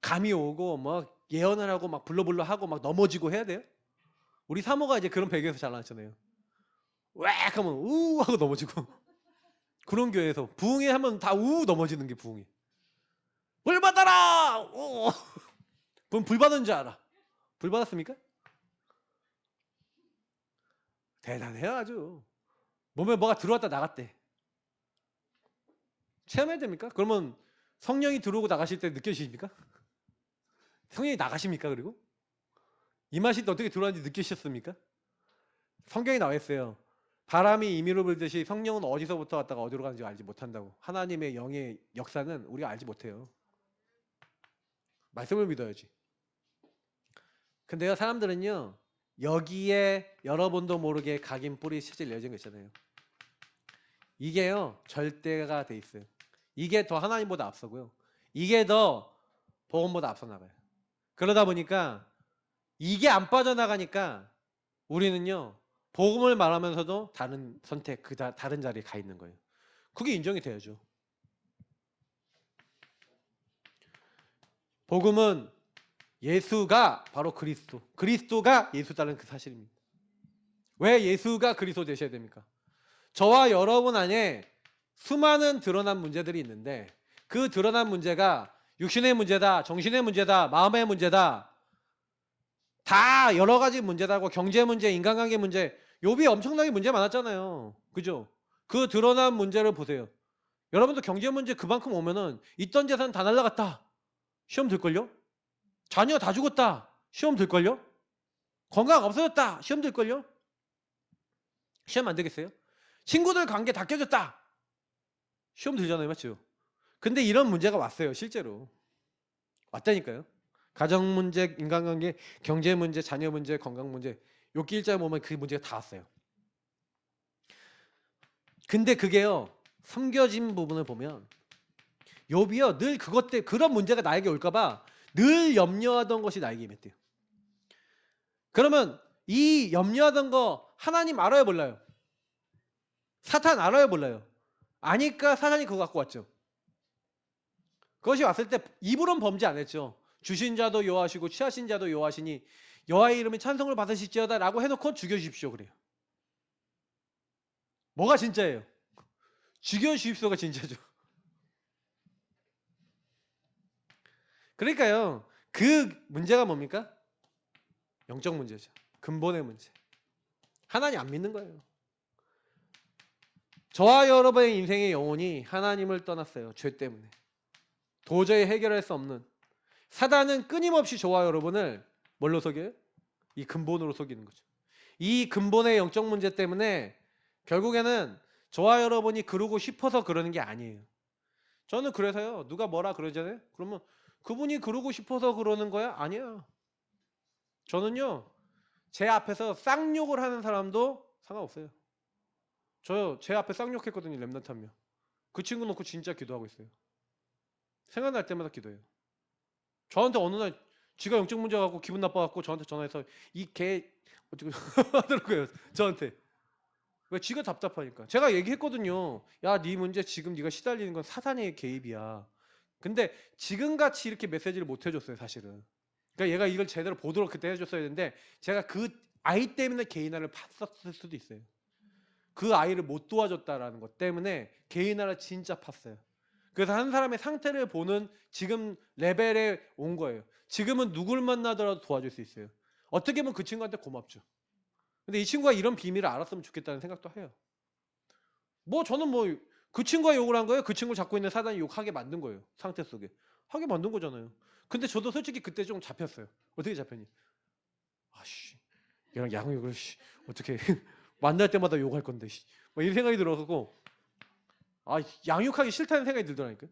감이 오고 뭐 예언을 하고 막 불러불러 하고 막 넘어지고 해야 돼요? 우리 사모가 이제 그런 배경에서 잘나왔잖아요. 웩 하면 우 하고 넘어지고 그런 교회에서 부흥회 하면 다 우 넘어지는 게 부흥회. 불 받아라! 우! 그럼 불 받은 줄 알아. 불 받았습니까? 대단해요 아주. 몸에 뭐가 들어왔다 나갔대. 체험해야 됩니까? 그러면 성령이 들어오고 나가실 때 느껴지십니까? 성령이 나가십니까 그리고? 이 맛이 어떻게 들어왔는지 느끼셨습니까? 성경에 나와 있어요. 바람이 임의로 불듯이 성령은 어디서부터 왔다가 어디로 가는지 알지 못한다고. 하나님의 영의 역사는 우리가 알지 못해요. 말씀을 믿어야지. 근데요, 사람들은요, 여기에 여러분도 모르게 각인 뿌리 체질 내어진 거 있잖아요. 이게요, 절대가 돼 있어요. 이게 더 하나님보다 앞서고요. 이게 더 복음보다 앞서 나가요. 그러다 보니까 이게 안 빠져나가니까 우리는요, 복음을 말하면서도 다른 선택, 다른 자리에 가 있는 거예요. 그게 인정이 돼야죠. 복음은 예수가 바로 그리스도, 그리스도가 예수다는 그 사실입니다. 왜 예수가 그리스도 되셔야 됩니까? 저와 여러분 안에 수많은 드러난 문제들이 있는데 그 드러난 문제가 육신의 문제다, 정신의 문제다, 마음의 문제다, 다 여러 가지 문제다고. 경제 문제, 인간관계 문제, 욥이 엄청나게 문제 많았잖아요. 그죠? 그 드러난 문제를 보세요. 여러분도 경제 문제 그만큼 오면은 있던 재산 다 날라갔다, 시험 들걸요? 자녀 다 죽었다, 시험 들걸요? 건강 없어졌다, 시험 들걸요? 시험 안 되겠어요? 친구들 관계 다 깨졌다, 시험 들잖아요. 맞죠? 근데 이런 문제가 왔어요. 실제로 왔다니까요. 가정 문제, 인간관계, 경제 문제, 자녀 문제, 건강 문제, 욥기 1장에 보면 그 문제가 다 왔어요. 근데 그게요, 숨겨진 부분을 보면 욥이요, 늘 그것 때문에 그런 문제가 나에게 올까봐 늘 염려하던 것이 나에게 임했대요. 그러면 이 염려하던 거 하나님 알아요, 몰라요? 사탄 알아요, 몰라요? 아니까 사탄이 그거 갖고 왔죠. 그것이 왔을 때 입으로는 범죄 안 했죠. 주신 자도 여호와시고 취하신 자도 여호와시니 여호와의 이름이 찬송을 받으실지어다 라고 해놓고 죽여주십시오 그래요. 뭐가 진짜예요? 죽여주십시오가 진짜죠. 그러니까요, 그 문제가 뭡니까? 영적 문제죠. 근본의 문제. 하나님 안 믿는 거예요. 저와 여러분의 인생의 영혼이 하나님을 떠났어요. 죄 때문에. 도저히 해결할 수 없는. 사단은 끊임없이 저와 여러분을 뭘로 속여요? 이 근본으로 속이는 거죠. 이 근본의 영적 문제 때문에 결국에는 저와 여러분이 그러고 싶어서 그러는 게 아니에요. 저는 그래서요, 누가 뭐라 그러잖아요? 그러면 그분이 그러고 싶어서 그러는 거야? 아니야. 저는요, 제 앞에서 쌍욕을 하는 사람도 상관없어요. 저 제 앞에 쌍욕했거든요, 랩런트 한 명. 그 친구 놓고 진짜 기도하고 있어요. 생각날 때마다 기도해요. 저한테 어느 날 지가 영적 문제 갖고 기분 나빠갖고 저한테 전화해서 이 개 어쩌고 하더라고요. 저한테. 왜? 지가 답답하니까. 제가 얘기했거든요. 야, 네 문제 지금 네가 시달리는 건 사단의 개입이야. 근데 지금같이 이렇게 메시지를 못 해줬어요, 사실은. 그러니까 얘가 이걸 제대로 보도록 그때 해줬어야 되는데 제가 그 아이 때문에 개인화를 팠었을 수도 있어요. 그 아이를 못 도와줬다라는 것 때문에 개인화를 진짜 팠어요. 그래서 한 사람의 상태를 보는 지금 레벨에 온 거예요. 지금은 누굴 만나더라도 도와줄 수 있어요. 어떻게 보면 그 친구한테 고맙죠. 근데 이 친구가 이런 비밀을 알았으면 좋겠다는 생각도 해요. 뭐 저는 뭐 그 친구가 욕을 한 거예요. 그 친구를 잡고 있는 사단이 욕하게 만든 거예요. 상태 속에. 하게 만든 거잖아요. 근데 저도 솔직히 그때 좀 잡혔어요. 어떻게 잡혔니? 아씨, 얘랑 양욕을 어떻게 만날 때마다 욕할 건데 뭐 이런 생각이 들어서 양육하기 싫다는 생각이 들더라니까요.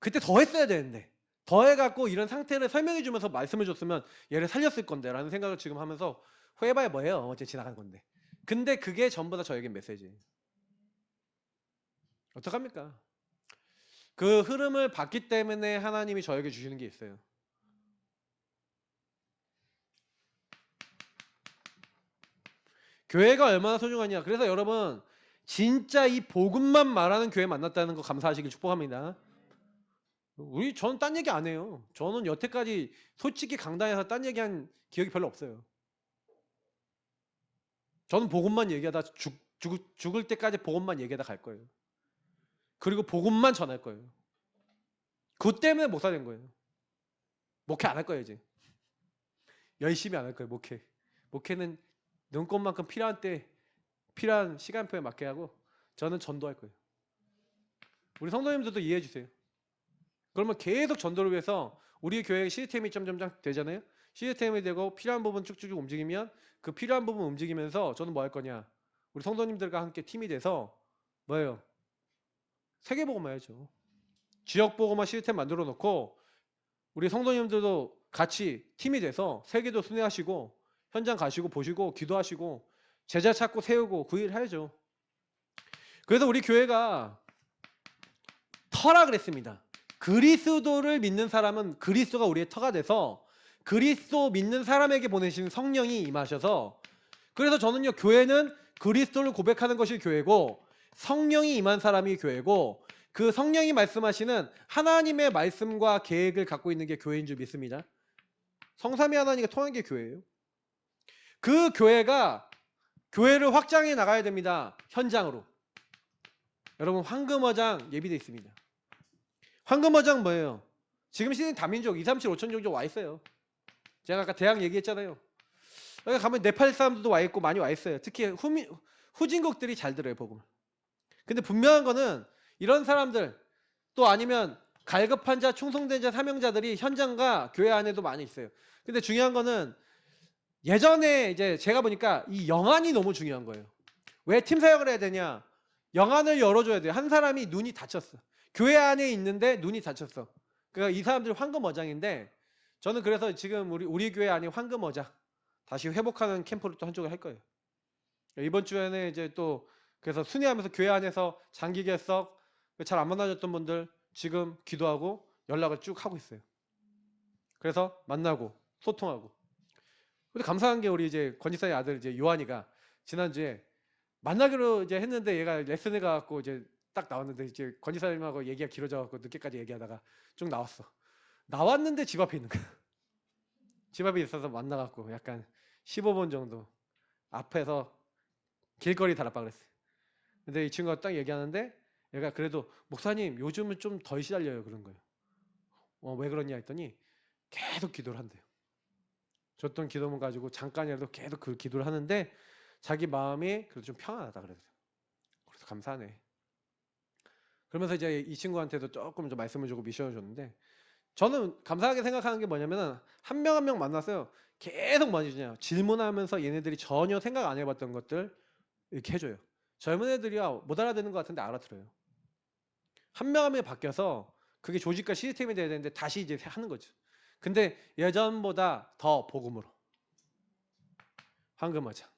그때 더 했어야 되는데 더 해갖고 이런 상태를 설명해 주면서 말씀해 줬으면 얘를 살렸을 건데 라는 생각을 지금 하면서 후회봐야 뭐예요. 어제 지나간 건데. 근데 그게 전부 다 저에겐 메시지예요. 어떡합니까? 그 흐름을 봤기 때문에 하나님이 저에게 주시는 게 있어요. 교회가 얼마나 소중하냐. 그래서 여러분 진짜 이 복음만 말하는 교회 만났다는 거 감사하시길 축복합니다. 저는 딴 얘기 안 해요. 저는 여태까지 솔직히 강단에서 딴 얘기한 기억이 별로 없어요. 저는 복음만 얘기하다 죽을 때까지 복음만 얘기하다 갈 거예요. 그리고 복음만 전할 거예요. 그것 때문에 목사 된 거예요. 목회 안 할 거예요 이제. 열심히 안 할 거예요. 목회는 눈꽃만큼 필요한 때 필요한 시간표에 맞게 하고 저는 전도할 거예요. 우리 성도님들도 이해해 주세요. 그러면 계속 전도를 위해서 우리 교회 시스템이 점점점 되잖아요. 시스템이 되고 필요한 부분 쭉쭉 움직이면 그 필요한 부분 움직이면서 저는 뭐 할 거냐? 우리 성도님들과 함께 팀이 돼서 뭐예요? 세계복음화 해야죠. 지역복음화 시스템 만들어 놓고 우리 성도님들도 같이 팀이 돼서 세계도 순회하시고 현장 가시고 보시고 기도하시고 제자 찾고 세우고 그 일 해야죠. 그래서 우리 교회가 터라 그랬습니다. 그리스도를 믿는 사람은 그리스도가 우리의 터가 돼서 그리스도 믿는 사람에게 보내신 성령이 임하셔서 그래서 저는요 교회는 그리스도를 고백하는 것이 교회고 성령이 임한 사람이 교회고 그 성령이 말씀하시는 하나님의 말씀과 계획을 갖고 있는 게 교회인 줄 믿습니다. 성삼위 하나님과 통한 게 교회예요. 그 교회가 교회를 확장해 나가야 됩니다. 현장으로. 여러분 황금어장 예비되어 있습니다. 황금어장 뭐예요? 지금 시즌 다민족 2, 3, 7, 5천 정도 와 있어요. 제가 아까 대학 얘기했잖아요. 여기 가면 네팔 사람들도 와 있고 많이 와 있어요. 특히 후진국들이 잘 들어요 복음을. 근데 분명한 거는 이런 사람들 또 아니면 갈급한 자, 충성된 자, 사명자들이 현장과 교회 안에도 많이 있어요. 근데 중요한 거는 예전에 이제 제가 보니까 이 영안이 너무 중요한 거예요. 왜 팀 사역을 해야 되냐? 영안을 열어줘야 돼요. 한 사람이 눈이 다쳤어. 교회 안에 있는데 눈이 다쳤어. 그러니까 이 사람들이 황금어장인데 저는 그래서 지금 우리 교회 안에 황금어장 다시 회복하는 캠프를 또 한쪽을 할 거예요. 이번 주에는 이제 또 그래서 순회하면서 교회 안에서 장기 개석 잘 안 만나졌던 분들 지금 기도하고 연락을 쭉 하고 있어요. 그래서 만나고 소통하고. 근데 감사한 게 우리 이제 권지사의 아들 이제 요한이가 지난주에 만나기로 이제 했는데 얘가 레슨에 가갖고 이제 딱 나왔는데 이제 권지사님하고 얘기가 길어져갖고 늦게까지 얘기하다가 쭉 나왔어. 나왔는데 집 앞에 있는 거야. 집 앞에 있어서 만나갖고 약간 15분 정도 앞에서 길거리 다락방 그랬어요. 근데 이 친구가 딱 얘기하는데 얘가 그래도 목사님 요즘은 좀 덜 시달려요 그런 거예요. 왜 그러냐 했더니 계속 기도를 한대요. 줬던 기도문 가지고 잠깐이라도 계속 그 기도를 하는데 자기 마음이 그래도 좀 평안하다 그래요. 그래서 감사하네. 그러면서 이제 이 친구한테도 조금 좀 말씀을 주고 미션을 줬는데 저는 감사하게 생각하는 게 뭐냐면은 한 명 한 명 만나서요 계속 뭐 해주냐 질문하면서 얘네들이 전혀 생각 안 해봤던 것들 이렇게 해줘요. 젊은 애들이야 못 알아듣는 것 같은데 알아들어요. 한 명 한 명이 바뀌어서 그게 조직과 시스템이 돼야 되는데 다시 이제 하는 거죠. 근데 예전보다 더 복음으로 황금어장.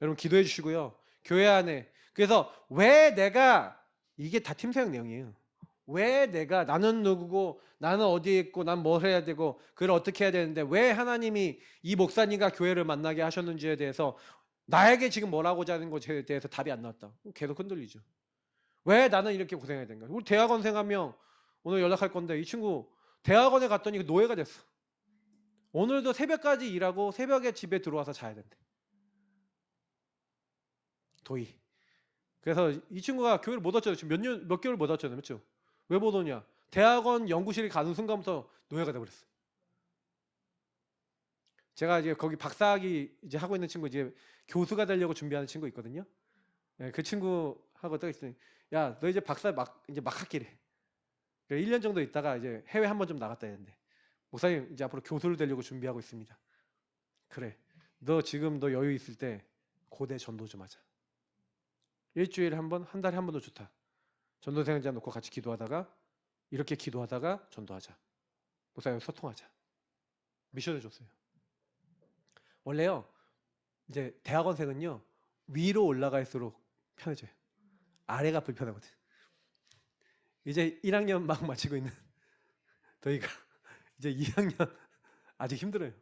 여러분 기도해 주시고요. 교회 안에 그래서 왜 내가 이게 다 팀사역 내용이에요. 왜 내가 나는 누구고 나는 어디에 있고 난 뭘 해야 되고 그걸 어떻게 해야 되는데 왜 하나님이 이 목사님과 교회를 만나게 하셨는지에 대해서 나에게 지금 뭐라고자 하는 것에 대해서 답이 안 나왔다. 계속 흔들리죠. 왜 나는 이렇게 고생해야 되는가? 우리 대학원생 한 명 오늘 연락할 건데 이 친구 대학원에 갔더니 노예가 됐어. 오늘도 새벽까지 일하고 새벽에 집에 들어와서 자야 된대. 도희. 그래서 이 친구가 교회를 못 왔잖아요. 지금 몇 개월 못 왔잖아요. 그렇죠? 왜 못 오냐? 대학원 연구실에 가는 순간부터 노예가 돼버렸어. 제가 이제 거기 박사학위 이제 하고 있는 친구 이제 교수가 되려고 준비하는 친구 있거든요. 네, 그 친구하고 딱 있으니 야, 너 이제 박사 이제 막 학기래. 1년 정도 있다가 이제 해외 한번 좀 나갔다 했는데 목사님 이제 앞으로 교수를 되려고 준비하고 있습니다. 그래. 너 지금 너 여유 있을 때 고대 전도 좀 하자. 일주일에 한 번, 한 달에 한 번도 좋다. 전도생자 놓고 같이 기도하다가 이렇게 기도하다가 전도하자. 목사님 소통하자. 미션을 줬어요. 원래요. 이제 대학원생은요. 위로 올라갈수록 편해져요. 아래가 불편하거든. 이제 1학년 막 마치고 있는 저희가 이제 2학년 아직 힘들어요.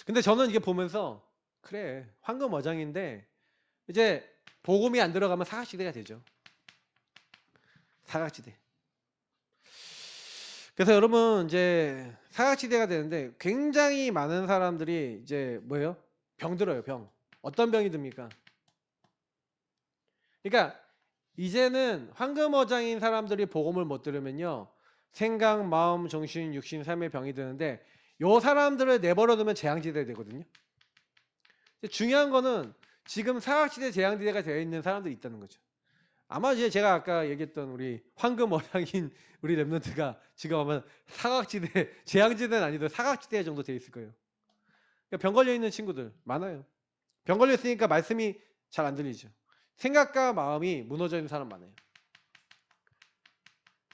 근데 저는 이게 보면서 그래 황금어장인데 이제 복음이 안 들어가면 사각지대가 되죠. 사각지대. 그래서 여러분 이제 사각지대가 되는데 굉장히 많은 사람들이 이제 뭐예요? 병들어요. 병. 어떤 병이 듭니까? 그러니까 이제는 황금어장인 사람들이 복음을 못 들으면요. 생각, 마음, 정신, 육신, 삶의 병이 드는데 요 사람들을 내버려 두면 재앙지대 되거든요. 중요한 거는 지금 사각지대 재앙지대가 되어 있는 사람들이 있다는 거죠. 아마 이제 제가 아까 얘기했던 우리 황금어장인 우리 랩런트가 지금 아마 사각지대, 재앙지대는 아니더라도 사각지대 정도 돼 있을 거예요. 그러니까 병 걸려 있는 친구들 많아요. 병 걸려 있으니까 말씀이 잘 안 들리죠. 생각과 마음이 무너져 있는 사람 많아요.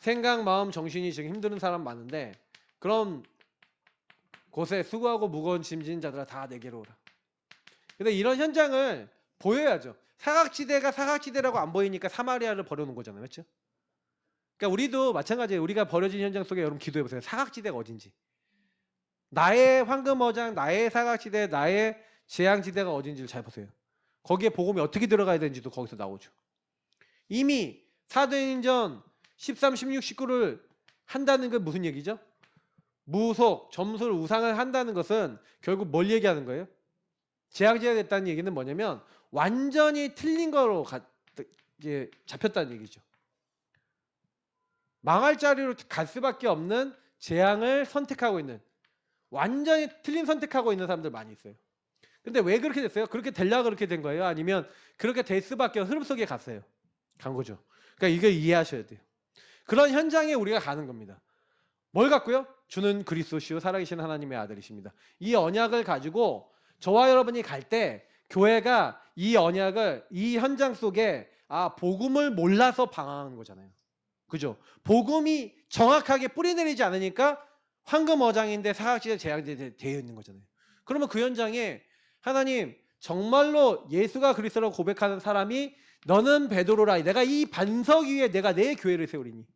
생각, 마음, 정신이 지금 힘든 사람 많은데 그런 곳에 수고하고 무거운 짐진 자들아 다 내게로 오라. 근데 이런 현장을 보여야죠. 사각지대가 사각지대라고 안 보이니까 사마리아를 버려놓은 거잖아요. 그렇죠? 그러니까 우리도 마찬가지예요. 우리가 버려진 현장 속에 여러분 기도해보세요. 사각지대가 어딘지. 나의 황금어장, 나의 사각지대, 나의 재앙지대가 어딘지를 잘 보세요. 거기에 복음이 어떻게 들어가야 되는지도 거기서 나오죠. 이미 사도행전 13, 16, 19를 한다는 건 무슨 얘기죠? 무속, 점술, 우상을 한다는 것은 결국 뭘 얘기하는 거예요? 재앙지대가 됐다는 얘기는 뭐냐면 완전히 틀린 거로 잡혔다는 얘기죠. 망할 자리로 갈 수밖에 없는 재앙을 선택하고 있는, 완전히 틀린 선택하고 있는 사람들 많이 있어요. 근데 왜 그렇게 됐어요? 그렇게 되려고 그렇게 된 거예요? 아니면 그렇게 될 수밖에 흐름 속에 갔어요? 간 거죠. 그러니까 이걸 이해하셔야 돼요. 그런 현장에 우리가 가는 겁니다. 뭘 갖고요? 주는 그리스도시요 살아계신 하나님의 아들이십니다. 이 언약을 가지고 저와 여러분이 갈 때 교회가 이 언약을 이 현장 속에 복음을 몰라서 방황하는 거잖아요. 그죠? 복음이 정확하게 뿌리내리지 않으니까 황금어장인데 사각지대 재앙지대 되어 있는 거잖아요. 그러면 그 현장에 하나님 정말로 예수가 그리스도라고 고백하는 사람이 너는 베드로라. 내가 이 반석 위에 내가 내 교회를 세우리니.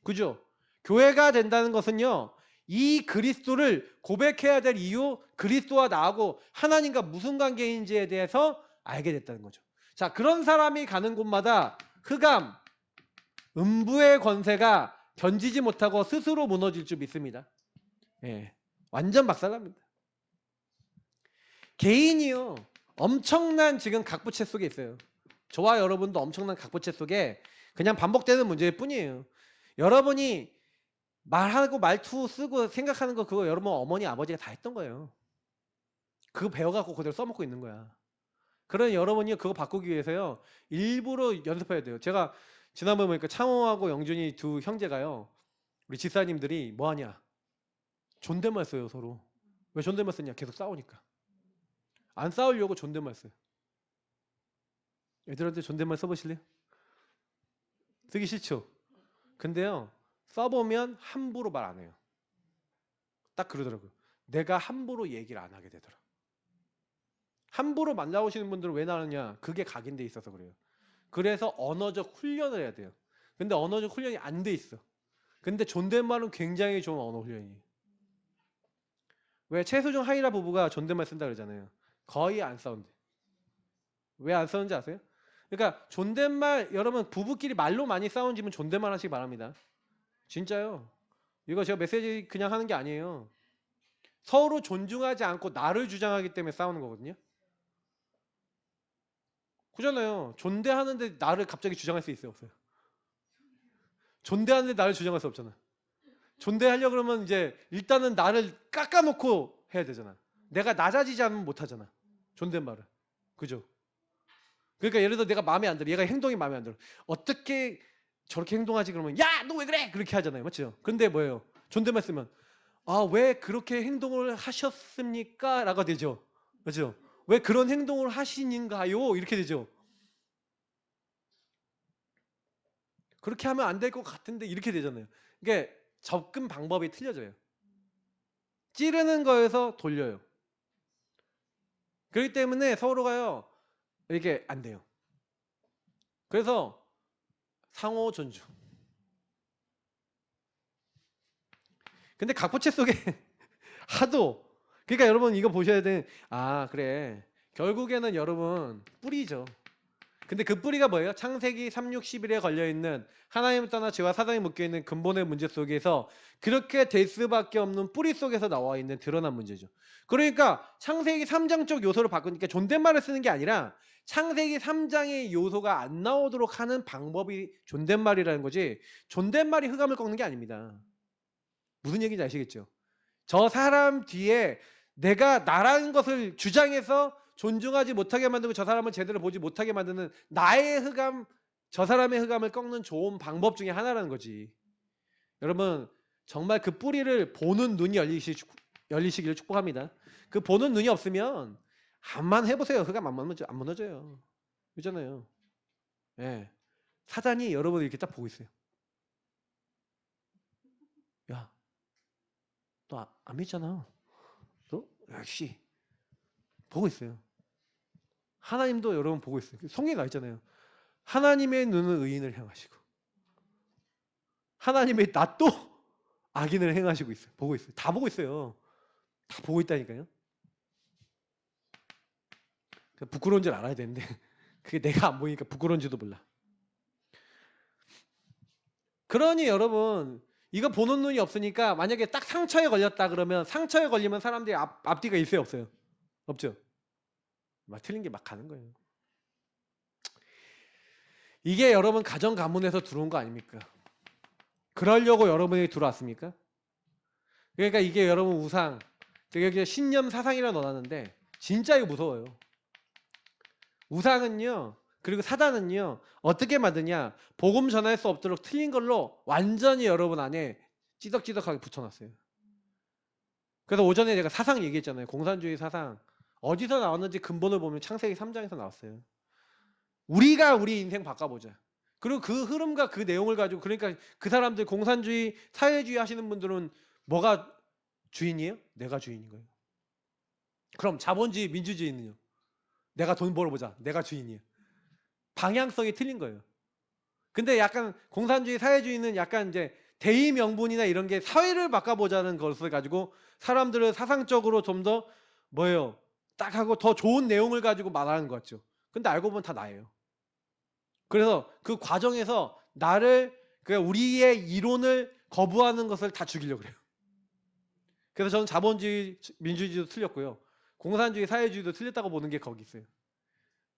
그죠? 교회가 된다는 것은요. 이 그리스도를 고백해야 될 이유, 그리스도와 나하고 하나님과 무슨 관계인지에 대해서 알게 됐다는 거죠. 자, 그런 사람이 가는 곳마다 흑암, 음부의 권세가 견디지 못하고 스스로 무너질 줄 믿습니다. 예, 완전 박살납니다. 개인이요. 엄청난 지금 각부채 속에 있어요. 저와 여러분도 엄청난 각부채 속에 그냥 반복되는 문제일 뿐이에요. 여러분이 말하고 말투 쓰고 생각하는 거 그거 여러분 어머니 아버지가 다 했던 거예요. 그거 배워갖고 그대로 써먹고 있는 거야. 그런 여러분이 그거 바꾸기 위해서요. 일부러 연습해야 돼요. 제가 지난번에 보니까 창호하고 영준이 두 형제가요. 우리 집사님들이 뭐하냐. 존댓말 써요 서로. 왜 존댓말 쓰냐. 계속 싸우니까. 안 싸우려고 존댓말 써요. 애들한테 존댓말 써보실래요? 쓰기 싫죠? 근데요. 써보면 함부로 말 안 해요. 딱 그러더라고요. 내가 함부로 얘기를 안 하게 되더라. 함부로 만나오시는 분들은 왜 나오느냐? 그게 각인돼 있어서 그래요. 그래서 언어적 훈련을 해야 돼요. 근데 언어적 훈련이 안 돼 있어. 근데 존댓말은 굉장히 좋은 언어 훈련이에요. 왜 최수종 하이라 부부가 존댓말 쓴다 그러잖아요. 거의 안 싸운대. 왜 안 싸우는지 아세요? 그러니까 존댓말 여러분 부부끼리 말로 많이 싸운 집은 존댓말 하시기 바랍니다. 진짜요. 이거 제가 메시지 그냥 하는 게 아니에요. 서로 존중하지 않고 나를 주장하기 때문에 싸우는 거거든요. 그잖아요. 존대하는데 나를 갑자기 주장할 수 있어요? 없어요? 존대하는데 나를 주장할 수 없잖아. 존대하려고 그러면 이제 일단은 나를 깎아놓고 해야 되잖아. 내가 낮아지지 않으면 못하잖아. 존댓말을. 그죠? 그러니까 예를 들어 내가 마음에 안 들어. 얘가 행동이 마음에 안 들어. 어떻게 저렇게 행동하지 그러면 야 너 왜 그래? 그렇게 하잖아요. 맞죠? 근데 뭐예요? 존댓말 쓰면 왜 그렇게 행동을 하셨습니까? 라고 되죠. 맞죠? 왜 그런 행동을 하시는가요? 이렇게 되죠. 그렇게 하면 안 될 것 같은데 이렇게 되잖아요. 그러니까 접근 방법이 틀려져요. 찌르는 거에서 돌려요. 그렇기 때문에 서로가요. 이게 안 돼요. 그래서 상호 존중. 근데 각부채 속에 하도 그러니까 여러분 이거 보셔야 돼. 그래. 결국에는 여러분 뿌리죠. 근데 그 뿌리가 뭐예요? 창세기 3, 6, 11에 걸려있는 하나님을 떠나 죄와 사단이 묶여있는 근본의 문제 속에서 그렇게 될 수밖에 없는 뿌리 속에서 나와 있는 드러난 문제죠. 그러니까 창세기 3장 쪽 요소를 바꾸니까 존댓말을 쓰는 게 아니라 창세기 3장의 요소가 안 나오도록 하는 방법이 존댓말이라는 거지 존댓말이 흑암을 꺾는 게 아닙니다. 무슨 얘기인지 아시겠죠? 저 사람 뒤에 내가 나라는 것을 주장해서 존중하지 못하게 만들고 저 사람을 제대로 보지 못하게 만드는 나의 흑암 저 사람의 흑암을 꺾는 좋은 방법 중에 하나라는 거지. 여러분 정말 그 뿌리를 보는 눈이 열리시기를 축복합니다. 그 보는 눈이 없으면 암만 해보세요. 흑암 안 무너져요. 그렇잖아요. 예. 사단이 여러분을 이렇게 딱 보고 있어요. 야, 너 안 믿잖아. 너 역시 보고 있어요. 하나님도 여러분 보고 있어요. 성경에 나와 있잖아요. 하나님의 눈은 의인을 향하시고 하나님의 낯도 악인을 행하시고 있어요. 보고 있어요. 다 보고 있어요. 다 보고 있다니까요. 부끄러운 줄 알아야 되는데 그게 내가 안 보이니까 부끄러운지도 몰라. 그러니 여러분 이거 보는 눈이 없으니까 만약에 딱 상처에 걸렸다 그러면 상처에 걸리면 사람들이 앞뒤가 있어요 없어요? 없죠. 막 틀린 게 막 가는 거예요. 이게 여러분 가정 가문에서 들어온 거 아닙니까? 그러려고 여러분이 들어왔습니까? 그러니까 이게 여러분 우상, 여기 신념 사상이라 넣어놨는데 진짜 이거 무서워요. 우상은요, 그리고 사단은요, 어떻게 만드냐? 복음 전할 수 없도록 틀린 걸로 완전히 여러분 안에 찌덕찌덕하게 붙여놨어요. 그래서 오전에 제가 사상 얘기했잖아요. 공산주의 사상. 어디서 나왔는지 근본을 보면 창세기 3장에서 나왔어요. 우리가 우리 인생 바꿔보자. 그리고 그 흐름과 그 내용을 가지고, 그러니까 그 사람들 공산주의, 사회주의 하시는 분들은 뭐가 주인이에요? 내가 주인인 거예요. 그럼 자본주의, 민주주의는요? 내가 돈 벌어보자. 내가 주인이에요. 방향성이 틀린 거예요. 근데 약간 공산주의, 사회주의는 약간 이제 대의 명분이나 이런 게 사회를 바꿔보자는 것을 가지고 사람들을 사상적으로 좀 더 뭐예요? 딱 하고 더 좋은 내용을 가지고 말하는 것 같죠. 근데 알고 보면 다 나예요. 그래서 그 과정에서 나를, 그러니까 우리의 이론을 거부하는 것을 다 죽이려고 그래요. 그래서 저는 자본주의, 민주주의도 틀렸고요. 공산주의, 사회주의도 틀렸다고 보는 게 거기 있어요.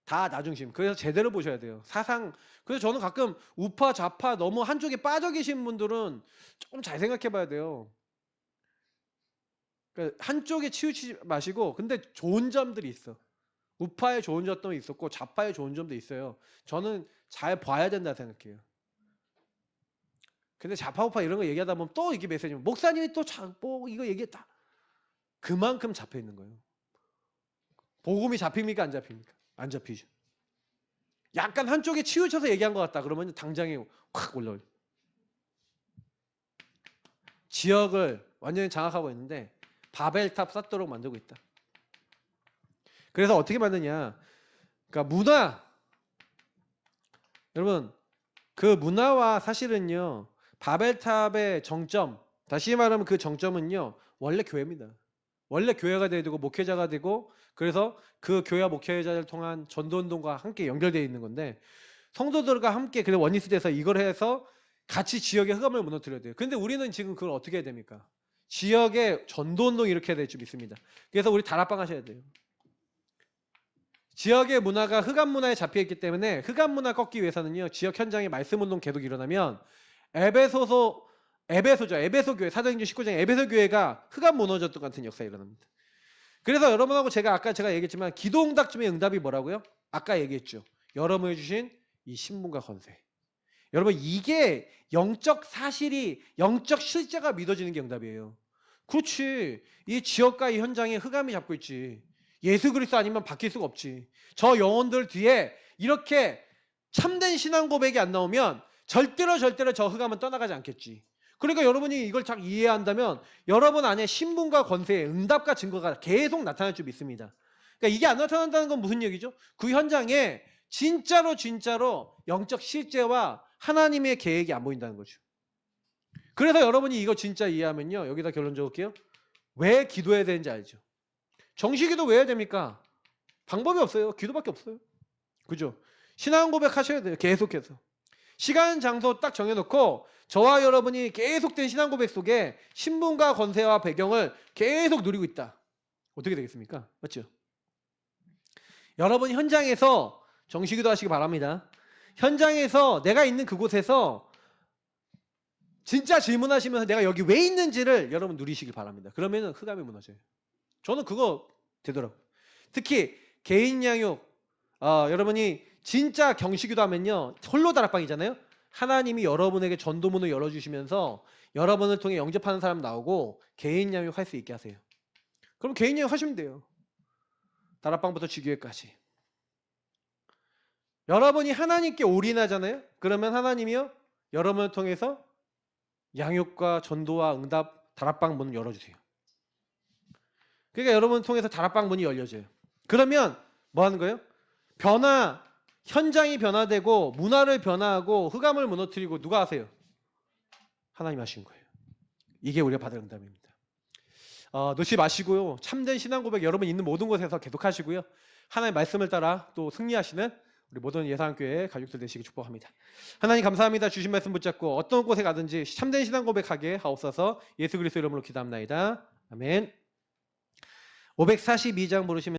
다 나중심. 그래서 제대로 보셔야 돼요. 사상. 그래서 저는 가끔 우파, 좌파 너무 한쪽에 빠져 계신 분들은 조금 잘 생각해 봐야 돼요. 그러니까 한쪽에 치우치지 마시고, 근데 좋은 점들이 있어. 우파의 좋은 점도 있었고 좌파의 좋은 점도 있어요. 저는 잘 봐야 된다 생각해요. 근데 좌파 우파 이런 거 얘기하다 보면 또 이게 메시지, 목사님이 또 뭐 이거 얘기했다. 그만큼 잡혀 있는 거예요. 복음이 잡힙니까 안 잡힙니까? 안 잡히죠. 약간 한쪽에 치우쳐서 얘기한 것 같다 그러면 당장에 확 올라올. 지역을 완전히 장악하고 있는데 바벨탑 쌓도록 만들고 있다. 그래서 어떻게 만드냐? 그러니까 문화. 여러분 그 문화와 사실은요, 바벨탑의 정점, 다시 말하면 그 정점은요 원래 교회입니다. 원래 교회가 돼야 되고 목회자가 되고, 그래서 그 교회와 목회자를 통한 전도운동과 함께 연결되어 있는 건데, 성도들과 함께 그래 원리스 돼서 이걸 해서 같이 지역의 흑암을 무너뜨려야 돼요. 근데 우리는 지금 그걸 어떻게 해야 됩니까? 지역의 전도운동 이렇게 해야 될 줄 믿습니다. 그래서 우리 다락방 하셔야 돼요. 지역의 문화가 흑암 문화에 잡혀있기 때문에 흑암 문화 꺾기 위해서는요, 지역 현장에 말씀 운동 계속 일어나면 에베소죠. 에베소 교회, 사도행전 19장 에베소 교회가 흑암 무너졌던 것 같은 역사가 일어납니다. 그래서 여러분하고 아까 제가 얘기했지만 기도응답쯤의 응답이 뭐라고요? 아까 얘기했죠. 여러분이 주신 이 신분과 권세. 여러분 이게 영적 사실이, 영적 실제가 믿어지는 게 응답이에요. 그렇지. 이 지역과 이 현장에 흑암이 잡고 있지. 예수 그리스도 아니면 바뀔 수가 없지. 저 영혼들 뒤에 이렇게 참된 신앙 고백이 안 나오면 절대로 저 흑암은 떠나가지 않겠지. 그러니까 여러분이 이걸 잘 이해한다면 여러분 안에 신분과 권세의 응답과 증거가 계속 나타날 줄 믿습니다. 그러니까 이게 안 나타난다는 건 무슨 얘기죠? 그 현장에 진짜로 영적 실제와 하나님의 계획이 안 보인다는 거죠. 그래서 여러분이 이거 진짜 이해하면요, 여기다 결론 적을게요. 왜 기도해야 되는지 알죠? 정시기도 왜 해야 됩니까? 방법이 없어요. 기도밖에 없어요. 그죠? 신앙 고백 하셔야 돼요. 계속해서. 시간, 장소 딱 정해놓고 저와 여러분이 계속된 신앙 고백 속에 신분과 권세와 배경을 계속 누리고 있다. 어떻게 되겠습니까? 맞죠? 여러분 현장에서 정시기도 하시기 바랍니다. 현장에서 내가 있는 그곳에서 진짜 질문하시면서 내가 여기 왜 있는지를 여러분 누리시길 바랍니다. 그러면 흑암이 무너져요. 저는 그거 되더라고요. 특히 개인 양육, 여러분이 진짜 경시기도 하면요. 홀로 다락방이잖아요. 하나님이 여러분에게 전도문을 열어주시면서 여러분을 통해 영접하는 사람 나오고 개인 양육할 수 있게 하세요. 그럼 개인 양육 하시면 돼요. 다락방부터 주교회까지. 여러분이 하나님께 올인하잖아요. 그러면 하나님이요. 여러분을 통해서 양육과 전도와 응답 다락방 문을 열어주세요. 그러니까 여러분을 통해서 다락방 문이 열려져요. 그러면 뭐 하는 거예요? 현장이 변화되고 문화를 변화하고 흑암을 무너뜨리고 누가 하세요? 하나님 하신 거예요. 이게 우리가 받을 응답입니다. 놓지 마시고요. 참된 신앙 고백 여러분 있는 모든 곳에서 계속 하시고요. 하나님의 말씀을 따라 또 승리하시는 우리 모든 예상교회 가족들 되시기 축복합니다. 하나님 감사합니다. 주신 말씀 붙잡고 어떤 곳에 가든지 참된 신앙 고백하게 하옵소서. 예수 그리스도 이름으로 기도합나이다. 아멘. 542장 부르시면